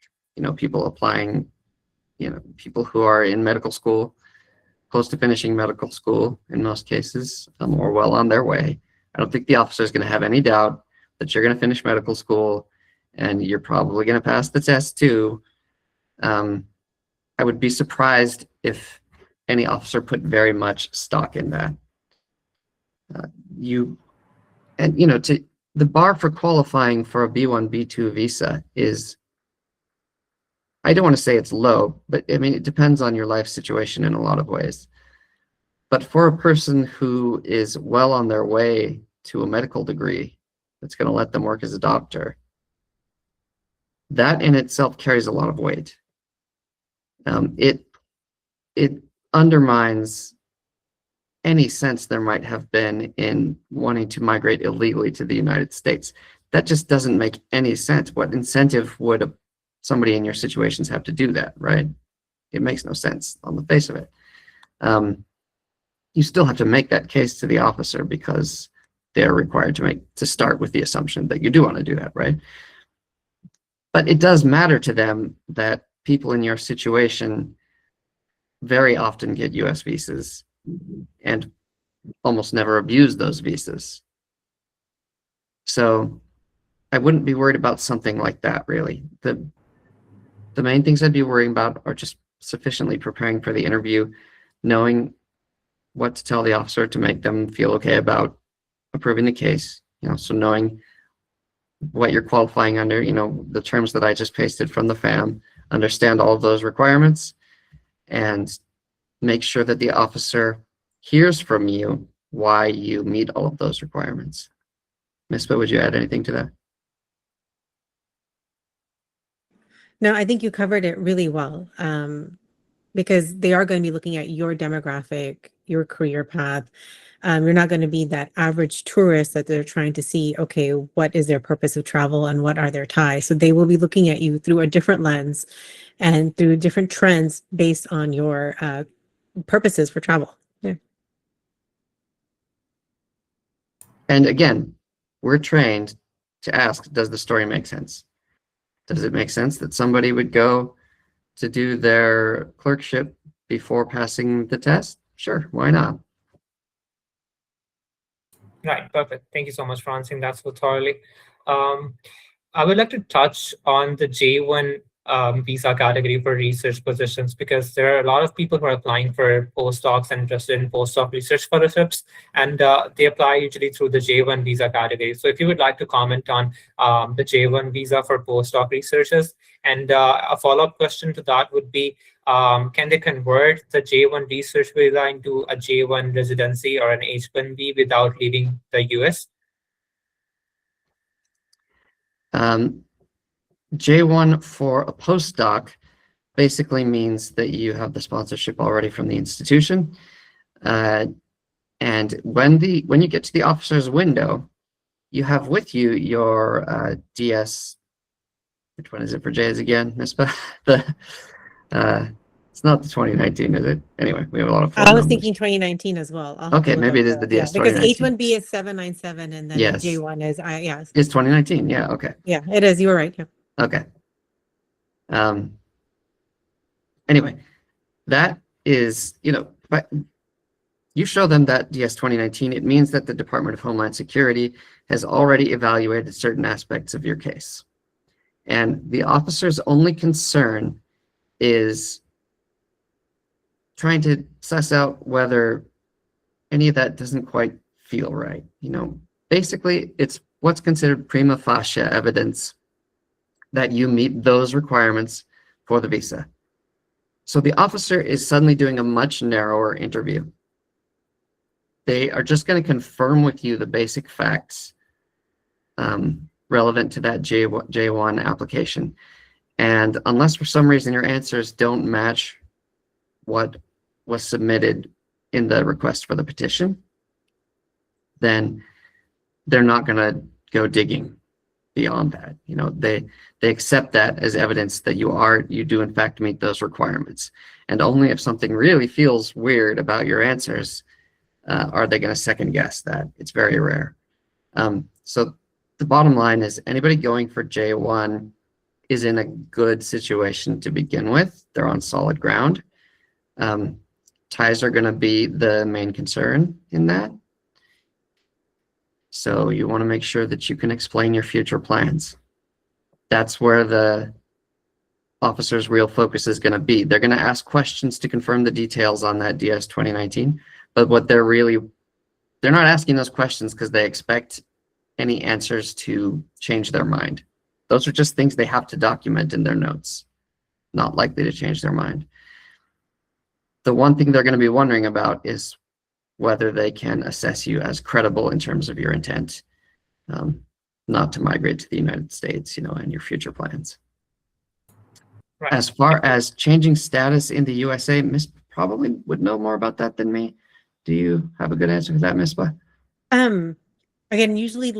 People applying, people who are in medical school, close to finishing medical school in most cases, or well on their way. I don't think the officer is going to have any doubt that you're going to finish medical school and you're probably going to pass the test too. I would be surprised if any officer put very much stock in that. The bar for qualifying for a B1, B2 visa is, I don't want to say it's low, but I mean, it depends on your life situation in a lot of ways. But for a person who is well on their way to a medical degree that's going to let them work as a doctor, that in itself carries a lot of weight. It undermines any sense there might have been in wanting to migrate illegally to the United States. That just doesn't make any sense. What incentive would somebody in your situations have to do that, right? It makes no sense on the face of it. You still have to make that case to the officer because they're required to start with the assumption that you do want to do that, right? But it does matter to them that people in your situation very often get US visas and almost never abuse those visas. So I wouldn't be worried about something like that, really. The main things I'd be worrying about are just sufficiently preparing for the interview, knowing what to tell the officer to make them feel okay about approving the case, so knowing what you're qualifying under, the terms that I just pasted from the FAM, understand all of those requirements, and make sure that the officer hears from you why you meet all of those requirements. Mispa, would you add anything to that? No, I think you covered it really well, because they are going to be looking at your demographic, your career path. You're not going to be that average tourist that they're trying to see, okay, what is their purpose of travel and what are their ties? So they will be looking at you through a different lens and through different trends based on your purposes for travel. Yeah. And again, we're trained to ask, does the story make sense? Does it make sense that somebody would go to do their clerkship before passing the test? Sure, why not? Right, perfect. Thank you so much for answering that so thoroughly. I would like to touch on the J1 visa category for research positions, because there are a lot of people who are applying for postdocs and interested in postdoc research fellowships, and they apply usually through the J1 visa category. So if you would like to comment on the J1 visa for postdoc researchers, and a follow-up question to that would be, can they convert the J1 research visa into a J1 residency or an H1B without leaving the US? J1 for a postdoc basically means that you have the sponsorship already from the institution. And when you get to the officer's window, you have with you your DS. Which one is it for J's again, Mispa? It's not the 2019, is it? Anyway, we have a lot of. I was thinking 2019 as well. Okay, maybe it is the DS because 2019. H1B is 797 and then Yes. J1 is yes. It's 2019. Yeah. Okay. Yeah, it is. You were right. Yeah. Okay. Anyway, that is, but you show them that DS 2019, it means that the Department of Homeland Security has already evaluated certain aspects of your case. And the officer's only concern is trying to suss out whether any of that doesn't quite feel right. Basically, it's what's considered prima facie evidence that you meet those requirements for the visa. So the officer is suddenly doing a much narrower interview. they are just going to confirm with you the basic facts relevant to that J1 application. And unless for some reason your answers don't match what was submitted in the request for the petition, then they're not going to go digging beyond that. You know, they accept that as evidence that you do in fact meet those requirements. And only if something really feels weird about your answers are they going to second guess that. It's very rare. So the bottom line is anybody going for J1 is in a good situation to begin with. They're on solid ground. Ties are going to be the main concern in that. So you want to make sure that you can explain your future plans. That's where the officer's real focus is going to be. They're going to ask questions to confirm the details on that DS 2019, but what they're not asking those questions because they expect any answers to change their mind. Those are just things they have to document in their notes, not likely to change their mind. The one thing they're going to be wondering about is whether they can assess you as credible in terms of your intent, not to migrate to the United States, and your future plans. Right. As far as changing status in the USA, Ms. probably would know more about that than me. Do you have a good answer for that, Misbah? Again, usually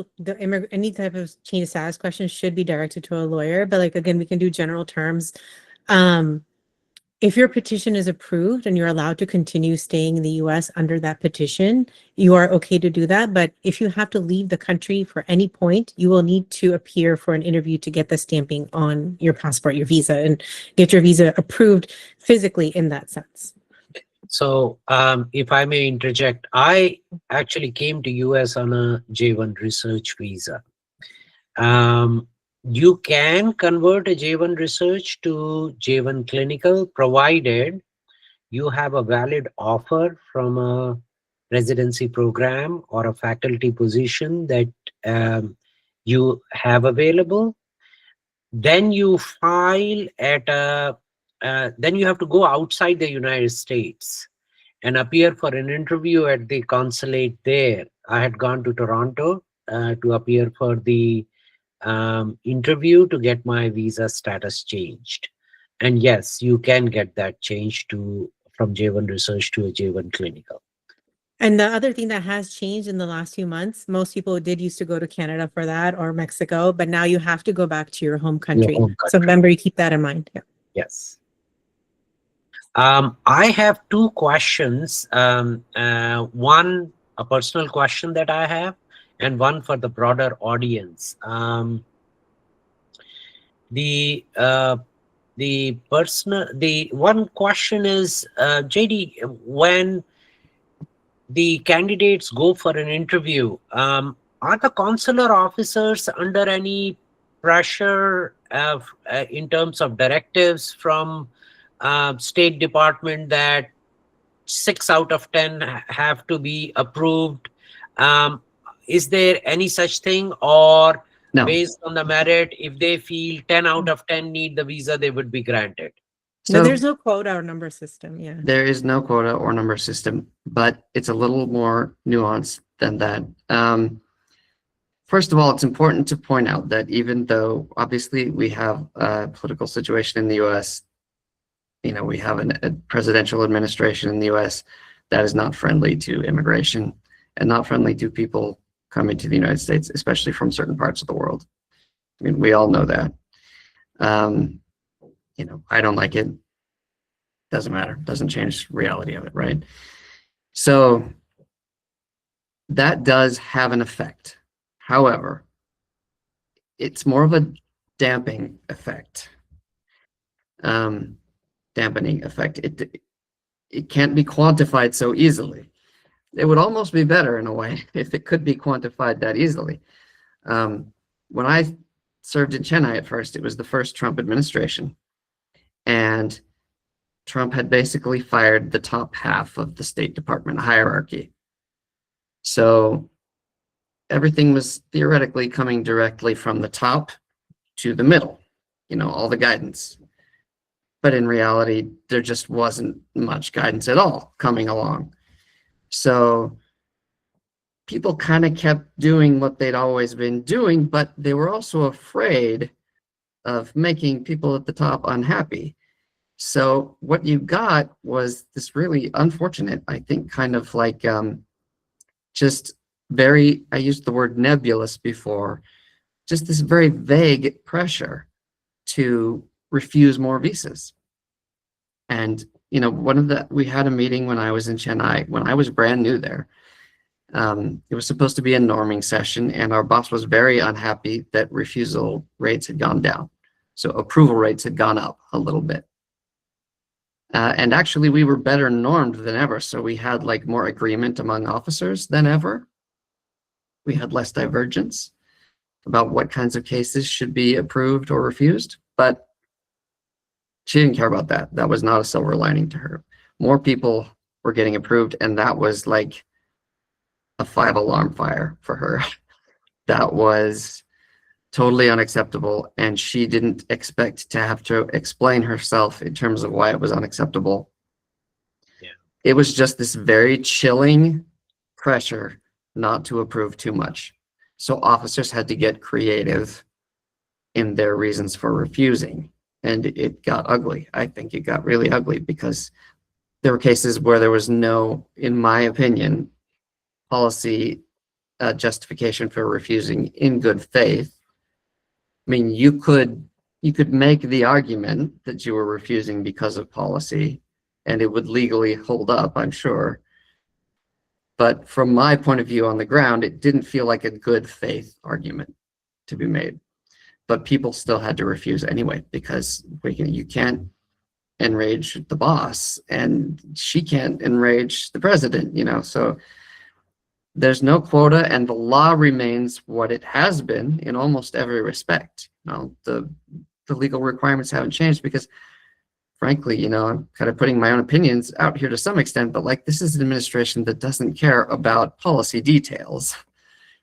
any type of change of status question should be directed to a lawyer, but again, we can do general terms. If your petition is approved and you're allowed to continue staying in the US under that petition, you are okay to do that. But if you have to leave the country for any point, you will need to appear for an interview to get the stamping on your passport, your visa, and get your visa approved physically in that sense. So if I may interject, I actually came to US on a J1 research visa. You can convert a J1 research to J1 clinical, provided you have a valid offer from a residency program or a faculty position that you have available. Then you file then you have to go outside the United States and appear for an interview at the consulate there. I had gone to Toronto to appear for the interview to get my visa status changed. And yes, you can get that changed from J1 research to a J1 clinical. And the other thing that has changed in the last few months, most people did used to go to Canada for that or Mexico, but now you have to go back to your home country. So remember, you keep that in mind. Yeah. Yes. I have two questions. One, a personal question that I have, and one for the broader audience. The one question is, JD, when the candidates go for an interview, are the consular officers under any pressure in terms of directives from State Department that 6 out of 10 have to be approved? Is there any such thing, or No. based on the merit, if they feel 10 out of 10 need the visa, they would be granted? No, So there's no quota or number system. Yeah. there is no quota or number system, but it's a little more nuanced than that. First of all, it's important to point out that even though obviously we have a political situation in the US, we have a presidential administration in the US that is not friendly to immigration and not friendly to people coming to the United States, especially from certain parts of the world. I mean, we all know that. I don't like it. Doesn't matter. Doesn't change the reality of it, right? So that does have an effect. However, it's more of a dampening effect. It can't be quantified so easily. It would almost be better in a way if it could be quantified that easily. When I served in Chennai at first, it was the first Trump administration. And Trump had basically fired the top half of the State Department hierarchy. So everything was theoretically coming directly from the top to the middle, all the guidance. But in reality, there just wasn't much guidance at all coming along. So people kind of kept doing what they'd always been doing, but they were also afraid of making people at the top unhappy. So what you got was this really unfortunate, I think, kind of like just very, I used the word nebulous before, just this very vague pressure to refuse more visas. And, you know, we had a meeting when I was in Chennai, when I was brand new there. It was supposed to be a norming session, and our boss was very unhappy that refusal rates had gone down. So approval rates had gone up a little bit. And actually, we were better normed than ever. So we had like more agreement among officers than ever. We had less divergence about what kinds of cases should be approved or refused. But she didn't care about that. That was not a silver lining to her. More people were getting approved, and that was like a 5-alarm fire for her. That was totally unacceptable, and she didn't expect to have to explain herself in terms of why it was unacceptable. Yeah. It was just this very chilling pressure not to approve too much. So officers had to get creative in their reasons for refusing, and it got ugly. I think it got really ugly because there were cases where there was no, in my opinion, policy justification for refusing in good faith. I mean, you could make the argument that you were refusing because of policy, and it would legally hold up, I'm sure. But from my point of view on the ground, it didn't feel like a good faith argument to be made. But people still had to refuse anyway, because you can't enrage the boss, and she can't enrage the president, you know, so there's no quota, and the law remains what it has been in almost every respect. Now, the legal requirements haven't changed because, frankly, you know, I'm kind of putting my own opinions out here to some extent, but like, this is an administration that doesn't care about policy details.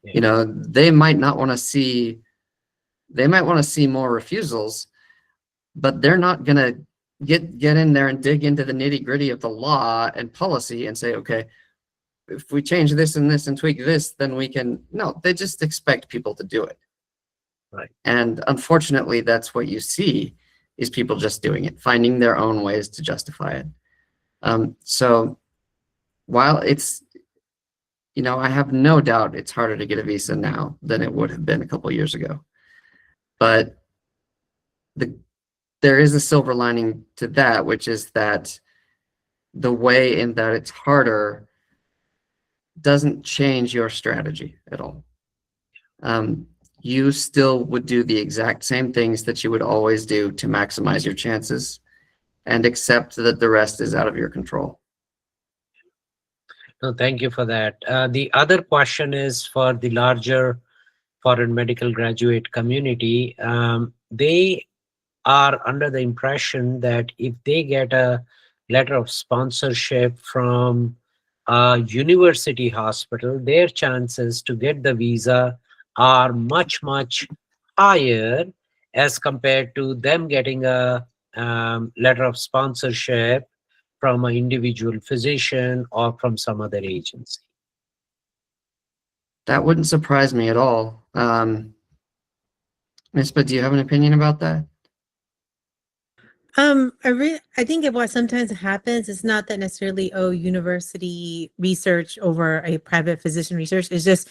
Yeah. You know, they might want to see more refusals, but they're not going to get in there and dig into the nitty gritty of the law and policy and say, okay, if we change this and this and tweak this, then we can. No, they just expect people to do it. Right. And unfortunately, that's what you see is people just doing it, finding their own ways to justify it. So while it's, you know, I have no doubt it's harder to get a visa now than it would have been a couple of years ago. But there is a silver lining to that, which is that the way in that it's harder doesn't change your strategy at all. You still would do the exact same things that you would always do to maximize your chances and accept that the rest is out of your control. No, thank you for that. The other question is for the larger foreign medical graduate community. They are under the impression that if they get a letter of sponsorship from a university hospital, their chances to get the visa are much, much higher as compared to them getting a letter of sponsorship from an individual physician or from some other agency. That wouldn't surprise me at all. Mispa, do you have an opinion about that? I think what sometimes happens is not that necessarily, university research over a private physician research. It's just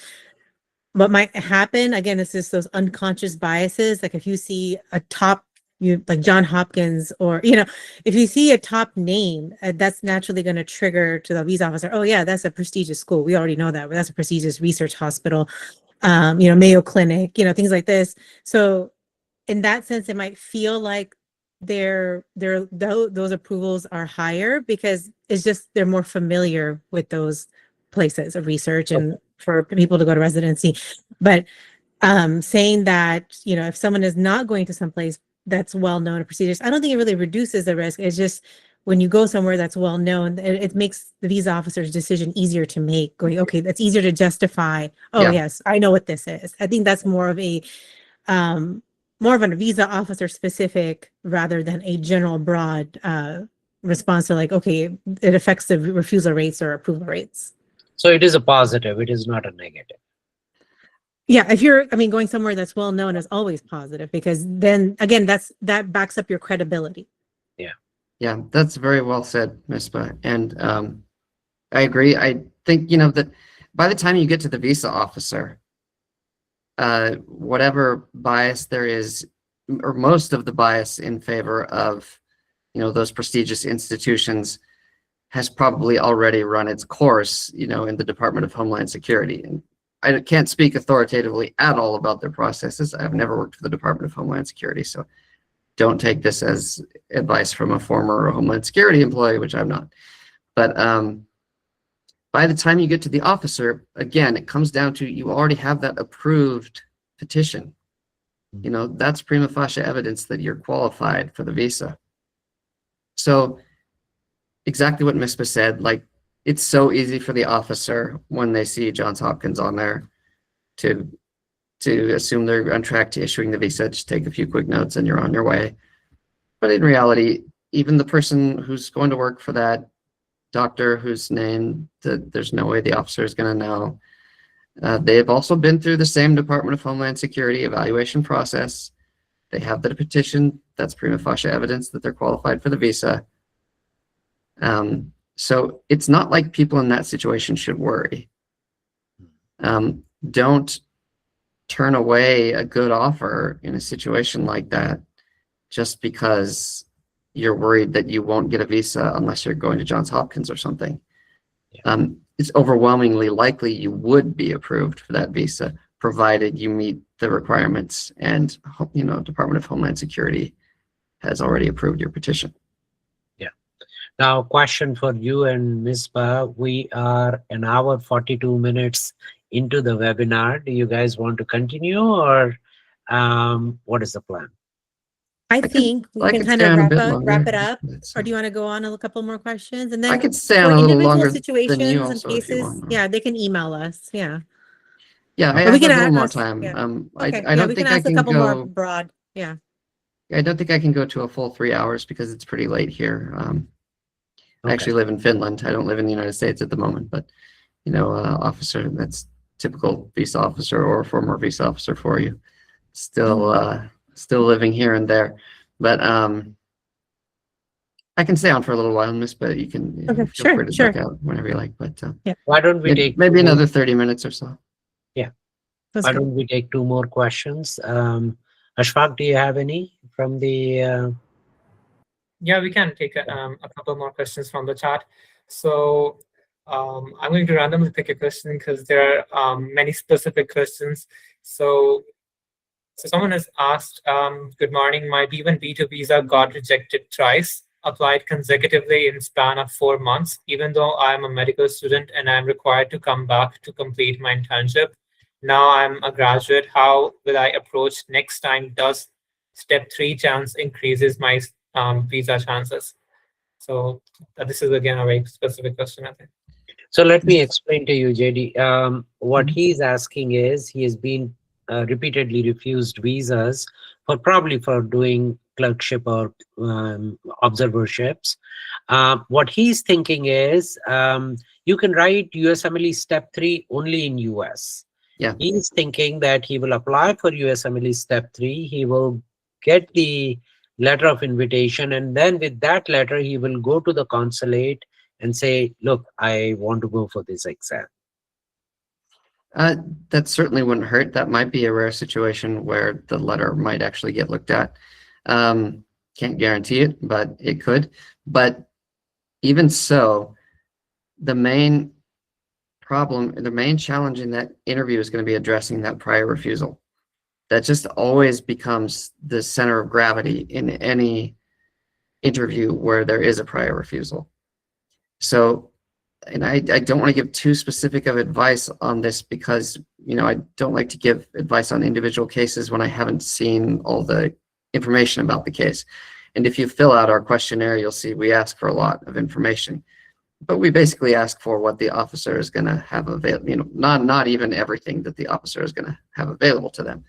what might happen. Again, it's just those unconscious biases. Like if you see a top, like John Hopkins, or, if you see a top name, that's naturally going to trigger to the visa officer. Oh yeah, that's a prestigious school. We already know that. But that's a prestigious research hospital. Mayo Clinic, things like this. So in that sense, it might feel like those approvals are higher because it's just they're more familiar with those places of research and for people to go to residency. But saying that, if someone is not going to someplace that's well known or prestigious, I don't think it really reduces the risk. It's just when you go somewhere that's well known, it makes the visa officer's decision easier to make. Going, okay, that's easier to justify. Oh, yes, I know what this is. I think that's more of a visa officer specific rather than a general broad response to like, okay, it affects the refusal rates or approval rates. So it is a positive. It is not a negative. Yeah, if you're, I mean, going somewhere that's well known is always positive, because then again, that backs up your credibility. Yeah, that's very well said, Mispa. And I agree. I think, that by the time you get to the visa officer, whatever bias there is, or most of the bias in favor of, those prestigious institutions has probably already run its course, in the Department of Homeland Security. And I can't speak authoritatively at all about their processes. I've never worked for the Department of Homeland Security, so don't take this as advice from a former Homeland Security employee, which I'm not. But by the time you get to the officer, again, it comes down to you already have that approved petition. That's prima facie evidence that you're qualified for the visa. So exactly what Mispa said, like, it's so easy for the officer when they see Johns Hopkins on there to assume they're on track to issuing the visa, just take a few quick notes and you're on your way. But in reality, even the person who's going to work for that doctor whose name there's no way the officer is going to know, they've also been through the same Department of Homeland Security evaluation process. They have the petition. That's prima facie evidence that they're qualified for the visa. So it's not like people in that situation should worry. Don't turn away a good offer in a situation like that just because you're worried that you won't get a visa unless you're going to Johns Hopkins or something. Yeah. It's overwhelmingly likely you would be approved for that visa, provided you meet the requirements and, Department of Homeland Security has already approved your petition. Now, question for you and Ms. Ba. We are an hour 42 minutes into the webinar. Do you guys want to continue, or what is the plan? I think we can kind of wrap it up, or do you want to go on a couple more questions? And then I could stay on for a little individual longer situations than you and also, if you cases, want. yeah, they can email us. Yeah. Yeah, I But have we a can little more ask, time. yeah. I Okay. don't we think can I ask a can couple more go. broad. Yeah. I don't think I can go to a full 3 hours because it's pretty late here. I Okay. actually live in Finland. I don't live in the United States at the moment, but officer, that's typical visa officer or former visa officer for you. Still living here and there, but I can stay on for a little while, Miss. But you can Okay, feel free to sure. duck out whenever you like. But Why don't we take maybe two more- another 30 minutes or so. That's Why good. don't we take two more questions? Ashfaq, do you have any from the? Yeah, we can take a couple more questions from the chat. So I'm going to randomly pick a question because there are many specific questions. So someone has asked, good morning, my B1, B2 visa got rejected twice, applied consecutively in span of 4 months, even though I'm a medical student and I'm required to come back to complete my internship. Now I'm a graduate. How will I approach next time? Does step 3 chance increases my visa chances? So this is again a very specific question, I think. So let me explain to you, JD. What he's asking is he has been repeatedly refused visas probably for doing clerkship or observerships. What he's thinking is you can write USMLE step 3 only in US. Yeah. He's thinking that he will apply for USMLE step 3. He will get the letter of invitation, and then with that letter, he will go to the consulate and say, look, I want to go for this exam. That certainly wouldn't hurt. That might be a rare situation where the letter might actually get looked at. Can't guarantee it, but it could. But even so, the main challenge in that interview is going to be addressing that prior refusal. That just always becomes the center of gravity in any interview where there is a prior refusal. So, and I don't want to give too specific of advice on this because, I don't like to give advice on individual cases when I haven't seen all the information about the case. And if you fill out our questionnaire, you'll see we ask for a lot of information. But we basically ask for what the officer is going to have available, not even everything that the officer is going to have available to them.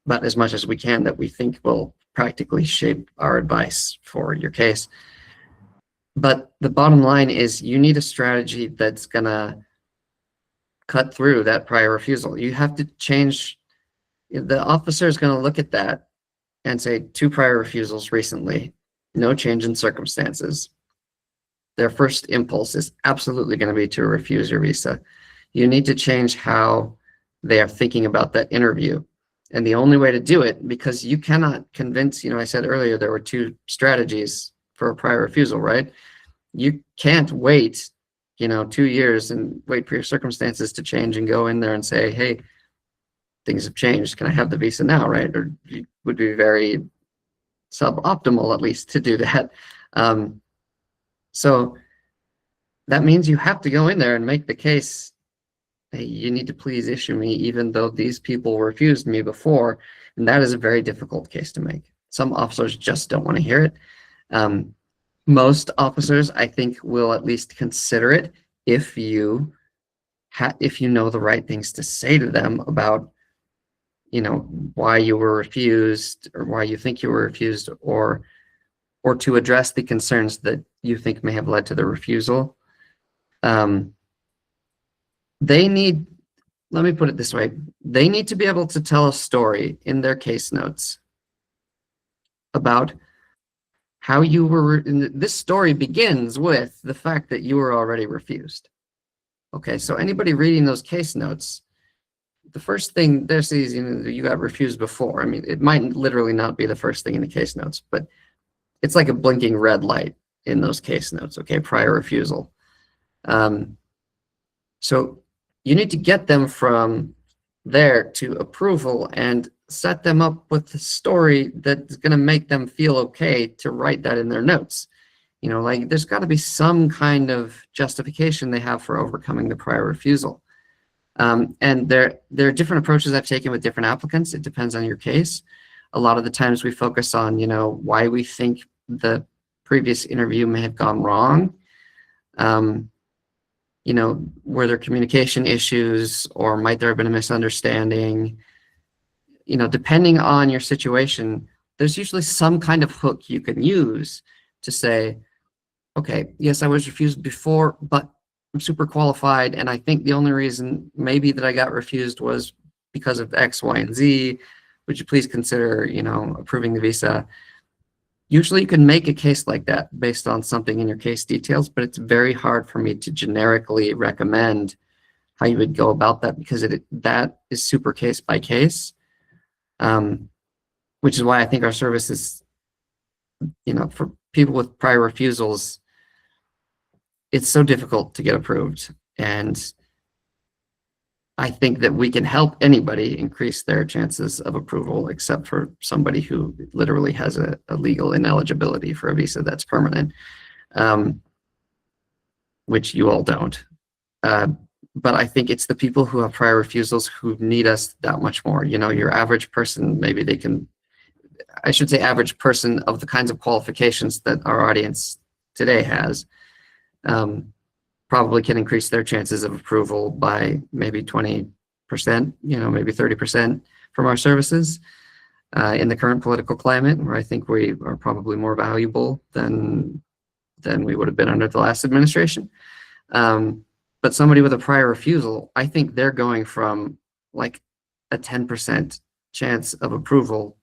But as much as we can that we think will practically shape our advice for your case. But the bottom line is you need a strategy that's gonna cut through that prior refusal. You have to change. The officer is going to look at that and say 2 prior refusals recently, no change in circumstances. Their first impulse is absolutely going to be to refuse your visa. You need to change how they are thinking about that interview. And the only way to do it, because you cannot convince, I said earlier there were 2 strategies for a prior refusal, right? You can't wait 2 years and wait for your circumstances to change and go in there and say, hey, things have changed. Can I have the visa now, right? Or it would be very suboptimal, at least, to do that. So that means you have to go in there and make the case, hey, you need to please issue me, even though these people refused me before. And that is a very difficult case to make. Some officers just don't want to hear it. Most officers, I think, will at least consider it if you know the right things to say to them about, why you were refused or why you think you were refused, or to address the concerns that you think may have led to the refusal. Let me put it this way, they need to be able to tell a story in their case notes about how you were, this story begins with the fact that you were already refused. Okay, so anybody reading those case notes, the first thing there sees, you got refused before. I mean, it might literally not be the first thing in the case notes, but it's like a blinking red light in those case notes, okay, prior refusal. So you need to get them from there to approval and set them up with the story that's going to make them feel okay to write that in their notes. Like there's got to be some kind of justification they have for overcoming the prior refusal. And there are different approaches I've taken with different applicants. It depends on your case. A lot of the times we focus on, why we think the previous interview may have gone wrong. Were there communication issues, or might there have been a misunderstanding? Depending on your situation, there's usually some kind of hook you can use to say, okay, yes, I was refused before, but I'm super qualified, and I think the only reason maybe that I got refused was because of X, Y, and Z. Would you please consider, approving the visa? Usually you can make a case like that based on something in your case details, but it's very hard for me to generically recommend how you would go about that, because that is super case by case, which is why I think our service is, for people with prior refusals, it's so difficult to get approved. And I think that we can help anybody increase their chances of approval, except for somebody who literally has a legal ineligibility for a visa that's permanent, which you all don't. But I think it's the people who have prior refusals who need us that much more. Your average person, maybe they can, I should say average person of the kinds of qualifications that our audience today has, probably can increase their chances of approval by maybe 20%, maybe 30% from our services. In the current political climate, where I think we are probably more valuable than we would have been under the last administration. But somebody with a prior refusal, I think they're going from like a 10% chance of approval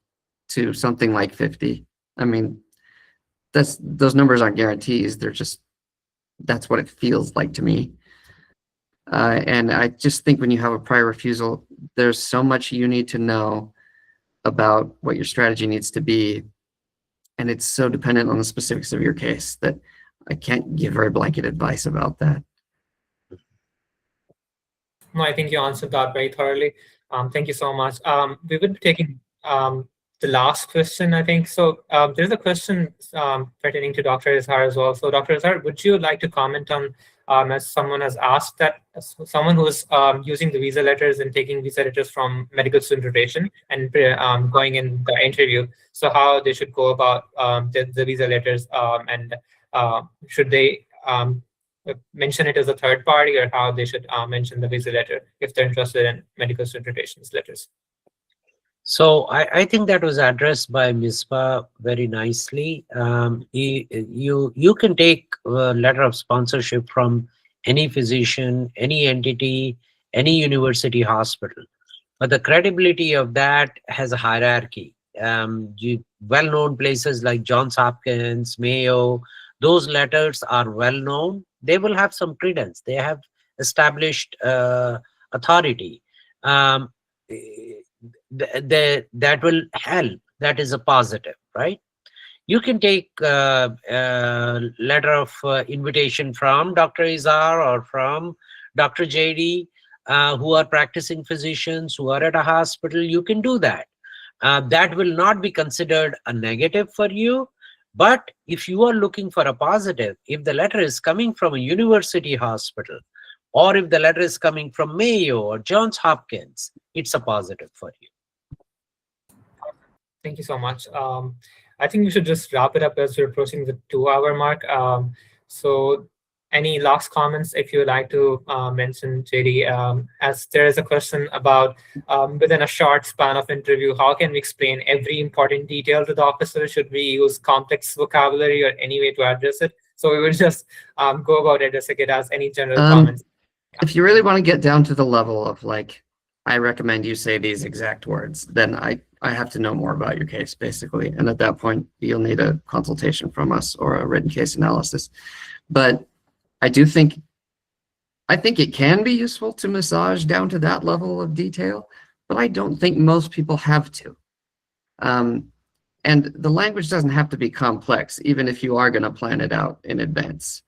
to something like 50. I mean, those numbers aren't guarantees. They're just, that's what it feels like to me. And I just think when you have a prior refusal, there's so much you need to know about what your strategy needs to be. And it's so dependent on the specifics of your case that I can't give very blanket advice about that. No, I think you answered that very thoroughly. Thank you so much. We will be taking the last question, I think. So there's a question pertaining to Dr. Izhar as well. So Dr. Izhar, would you like to comment on, as someone has asked, that someone who's using the visa letters and taking visa letters from medical student rotation and going in the interview, so how they should go about the visa letters, and should they mention it as a third party, or how they should mention the visa letter if they're interested in medical student rotations letters? So I think that was addressed by Misbah very nicely. You can take a letter of sponsorship from any physician, any entity, any university hospital, but the credibility of that has a hierarchy. Well-known places like Johns Hopkins, Mayo, those letters are well-known. They will have some credence. They have established authority. Um, that will help. That is a positive, right? You can take letter of invitation from Dr. Izar or from Dr. JD, who are practicing physicians, who are at a hospital. You can do that. That will not be considered a negative for you. But if you are looking for a positive, if the letter is coming from a university hospital, or if the letter is coming from Mayo or Johns Hopkins, it's a positive for you. Thank you so much. I think we should just wrap it up as we're approaching the 2-hour mark. So any last comments if you would like to mention, JD, as there is a question about within a short span of interview, how can we explain every important detail to the officer? Should we use complex vocabulary or any way to address it? So we will just go about addressing it as any general comments. If you really want to get down to the level of like, I recommend you say these exact words, then I have to know more about your case, basically. And at that point, you'll need a consultation from us or a written case analysis. But I think it can be useful to massage down to that level of detail, but I don't think most people have to. And the language doesn't have to be complex, even if you are going to plan it out in advance.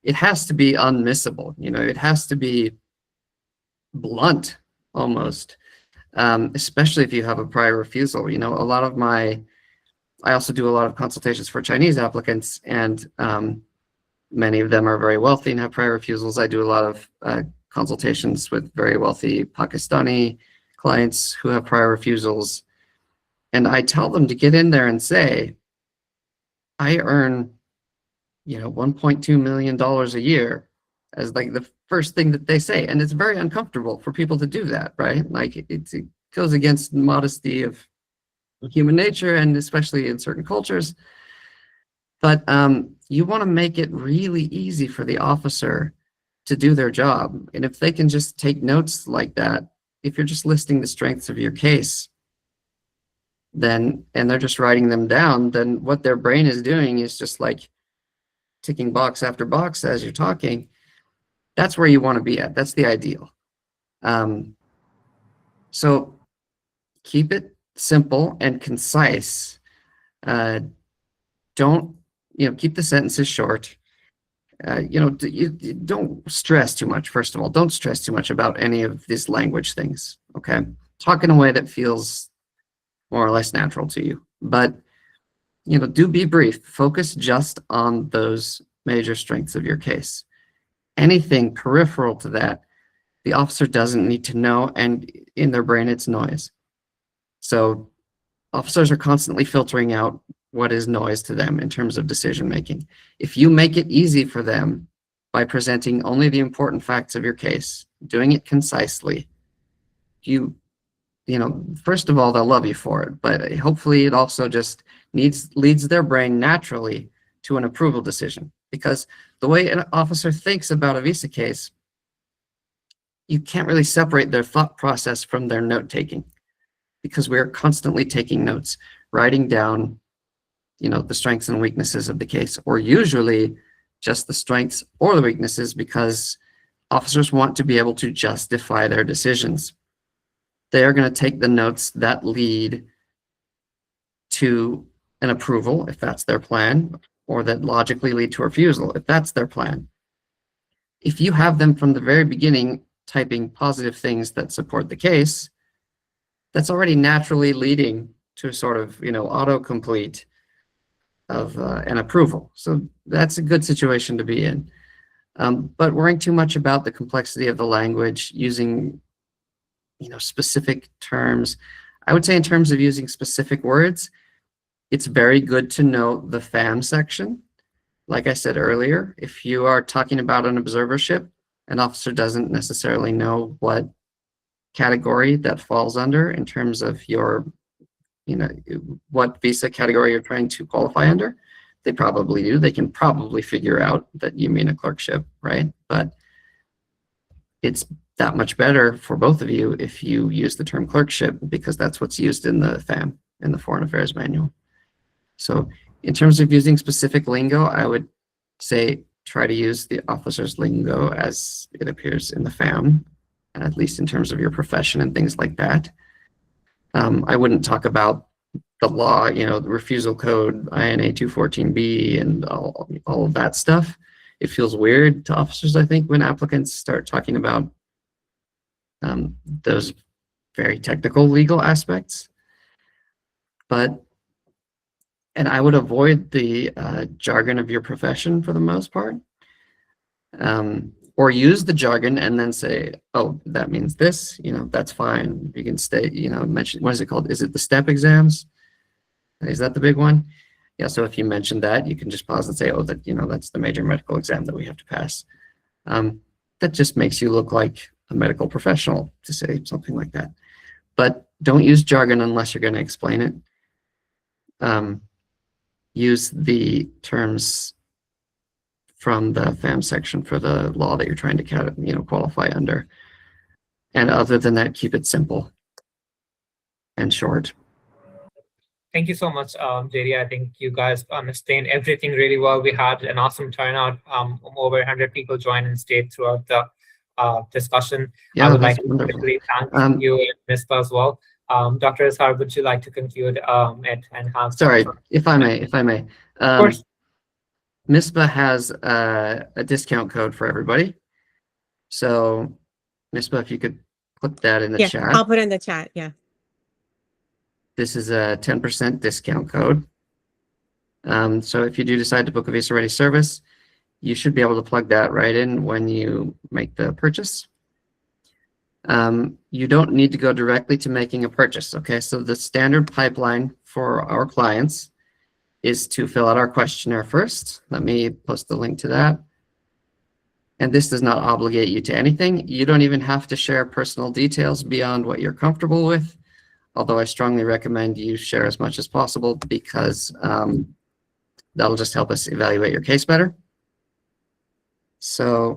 It has to be unmissable. It has to be blunt almost, especially if you have a prior refusal. I also do a lot of consultations for Chinese applicants, and many of them are very wealthy and have prior refusals. I do a lot of consultations with very wealthy Pakistani clients who have prior refusals. And I tell them to get in there and say, I earn $1.2 million a year, as like the first thing that they say. And it's very uncomfortable for people to do that, right? Like it goes against modesty of human nature, and especially in certain cultures. But you want to make it really easy for the officer to do their job. And if they can just take notes like that, if you're just listing the strengths of your case, and they're just writing them down, then what their brain is doing is just like ticking box after box as you're talking. That's where you want to be at. That's the ideal. So keep it simple and concise. Don't, keep the sentences short. Don't stress too much. First of all, don't stress too much about any of these language things. Okay. Talk in a way that feels more or less natural to you, but do be brief. Focus just on those major strengths of your case. Anything peripheral to that, the officer doesn't need to know, and in their brain, it's noise. So officers are constantly filtering out what is noise to them in terms of decision making. If you make it easy for them by presenting only the important facts of your case, doing it concisely, first of all, they'll love you for it, but hopefully it also just leads their brain naturally to an approval decision. Because the way an officer thinks about a visa case, you can't really separate their thought process from their note-taking, because we're constantly taking notes, writing down, the strengths and weaknesses of the case, or usually just the strengths or the weaknesses, because officers want to be able to justify their decisions. They are going to take the notes that lead to an approval, if that's their plan, or that logically lead to a refusal, if that's their plan. If you have them from the very beginning typing positive things that support the case, that's already naturally leading to a sort of, autocomplete of an approval. So that's a good situation to be in. But worrying too much about the complexity of the language, using specific terms, I would say in terms of using specific words, it's very good to know the FAM section. Like I said earlier, if you are talking about an observership, an officer doesn't necessarily know what category that falls under in terms of your, what visa category you're trying to qualify under. They probably do. They can probably figure out that you mean a clerkship, right? But it's that much better for both of you if you use the term clerkship, because that's what's used in the FAM, in the Foreign Affairs Manual. So in terms of using specific lingo, I would say try to use the officer's lingo as it appears in the FAM, at least in terms of your profession and things like that. I wouldn't talk about the law, the refusal code, INA 214B, and all of that stuff. It feels weird to officers, I think, when applicants start talking about those very technical legal aspects. And I would avoid the jargon of your profession for the most part. Or use the jargon and then say, oh, that means this, that's fine. You can stay, mention, what is it called? Is it the STEP exams? Is that the big one? Yeah, so if you mention that, you can just pause and say, oh, that, that's the major medical exam that we have to pass. That just makes you look like a medical professional to say something like that. But don't use jargon unless you're going to explain it. Use the terms from the FAM section for the law that you're trying to qualify under. And other than that, keep it simple and short. Thank you so much, JD. I think you guys explained everything really well. We had an awesome turnout. Over 100 people joined and stayed throughout the discussion. Yeah, I would like to wonderful. quickly thank you and Misbah as well. Dr. Azhar, would you like to conclude it and have? Sorry, if I may. Of course. MISPA has a discount code for everybody. So, MISPA, if you could put that in the chat. I'll put it in the chat. Yeah. This is a 10% discount code. So if you do decide to book a visa ready service, you should be able to plug that right in when you make the purchase. You don't need to go directly to making a purchase. Okay, so the standard pipeline for our clients is to fill out our questionnaire first. Let me post the link to that. And this does not obligate you to anything. You don't even have to share personal details beyond what you're comfortable with, although I strongly recommend you share as much as possible because that'll just help us evaluate your case better. So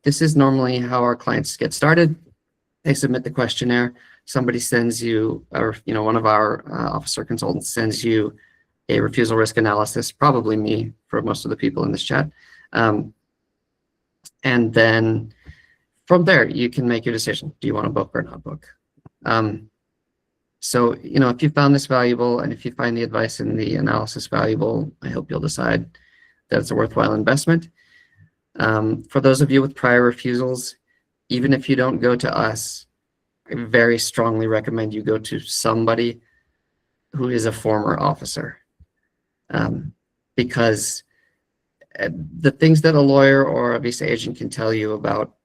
this is normally how our clients get started. They submit the questionnaire. Somebody sends you, or one of our officer consultants sends you a refusal risk analysis, probably me for most of the people in this chat. And then from there, you can make your decision. Do you want to book or not book? So, if you found this valuable and if you find the advice in the analysis valuable, I hope you'll decide that it's a worthwhile investment. For those of you with prior refusals, even if you don't go to us, I very strongly recommend you go to somebody who is a former officer. Because the things that a lawyer or a visa agent can tell you about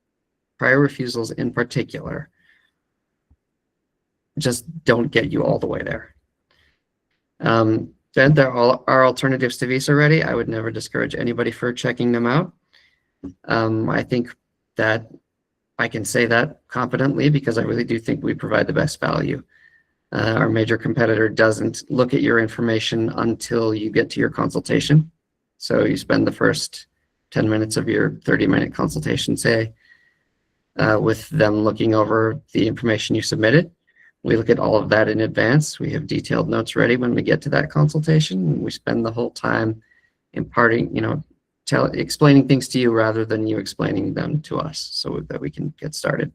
prior refusals in particular just don't get you all the way there. Then there are alternatives to visa ready. I would never discourage anybody for checking them out. I think that I can say that confidently because I really do think we provide the best value. Our major competitor doesn't look at your information until you get to your consultation. So you spend the first 10 minutes of your 30-minute consultation, say, with them looking over the information you submitted. We look at all of that in advance. We have detailed notes ready when we get to that consultation. We spend the whole time imparting, explaining things to you rather than you explaining them to us so that we can get started.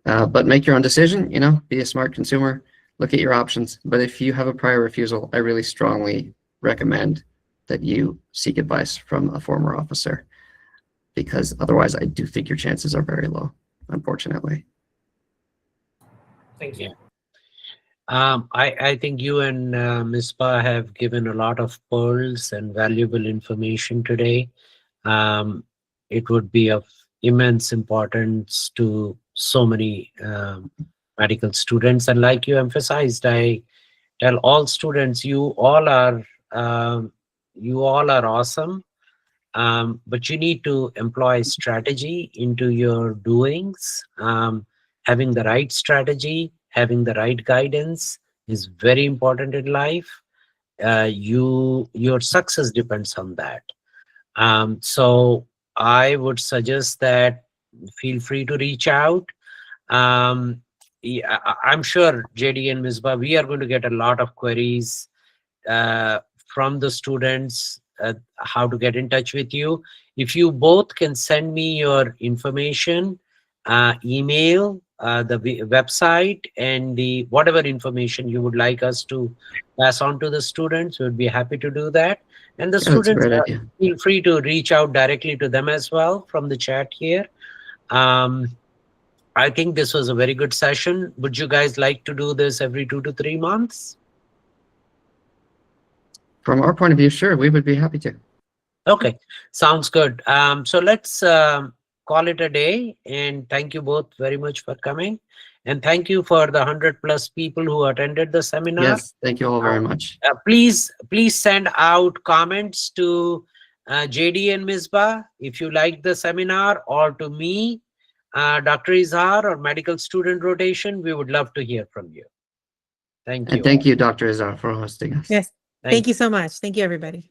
But make your own decision, be a smart consumer, look at your options. But if you have a prior refusal, I really strongly recommend that you seek advice from a former officer because otherwise I do think your chances are very low, unfortunately. Thank you. I think you and Misbah have given a lot of pearls and valuable information today. It would be of immense importance to so many medical students. And like you emphasized, I tell all students, you all are awesome. but you need to employ strategy into your doings. Having the right strategy, having the right guidance is very important in life. Your success depends on that. So I would suggest that feel free to reach out. Yeah, I'm sure JD and Misbah, we are going to get a lot of queries from the students, how to get in touch with you. If you both can send me your information, email, the website, and the whatever information you would like us to pass on to the students, we would be happy to do that. And the Yeah, that's a students, great idea. feel free to reach out directly to them as well from the chat here. I think this was a very good session. Would you guys like to do this every 2 to 3 months? From our point of view, sure, we would be happy to. Okay, sounds good. So let's call it a day, and thank you both very much for coming, and thank you for the 100+ people who attended the seminar. Yes, thank you all very much. Please send out comments to JD and Misbah if you like the seminar, or to me, Dr. Izhar, or Medical Student Rotation. We would love to hear from you. Thank you. And thank you, Dr. Izhar, for hosting us. Yes. Thank you so much. Thank you, everybody.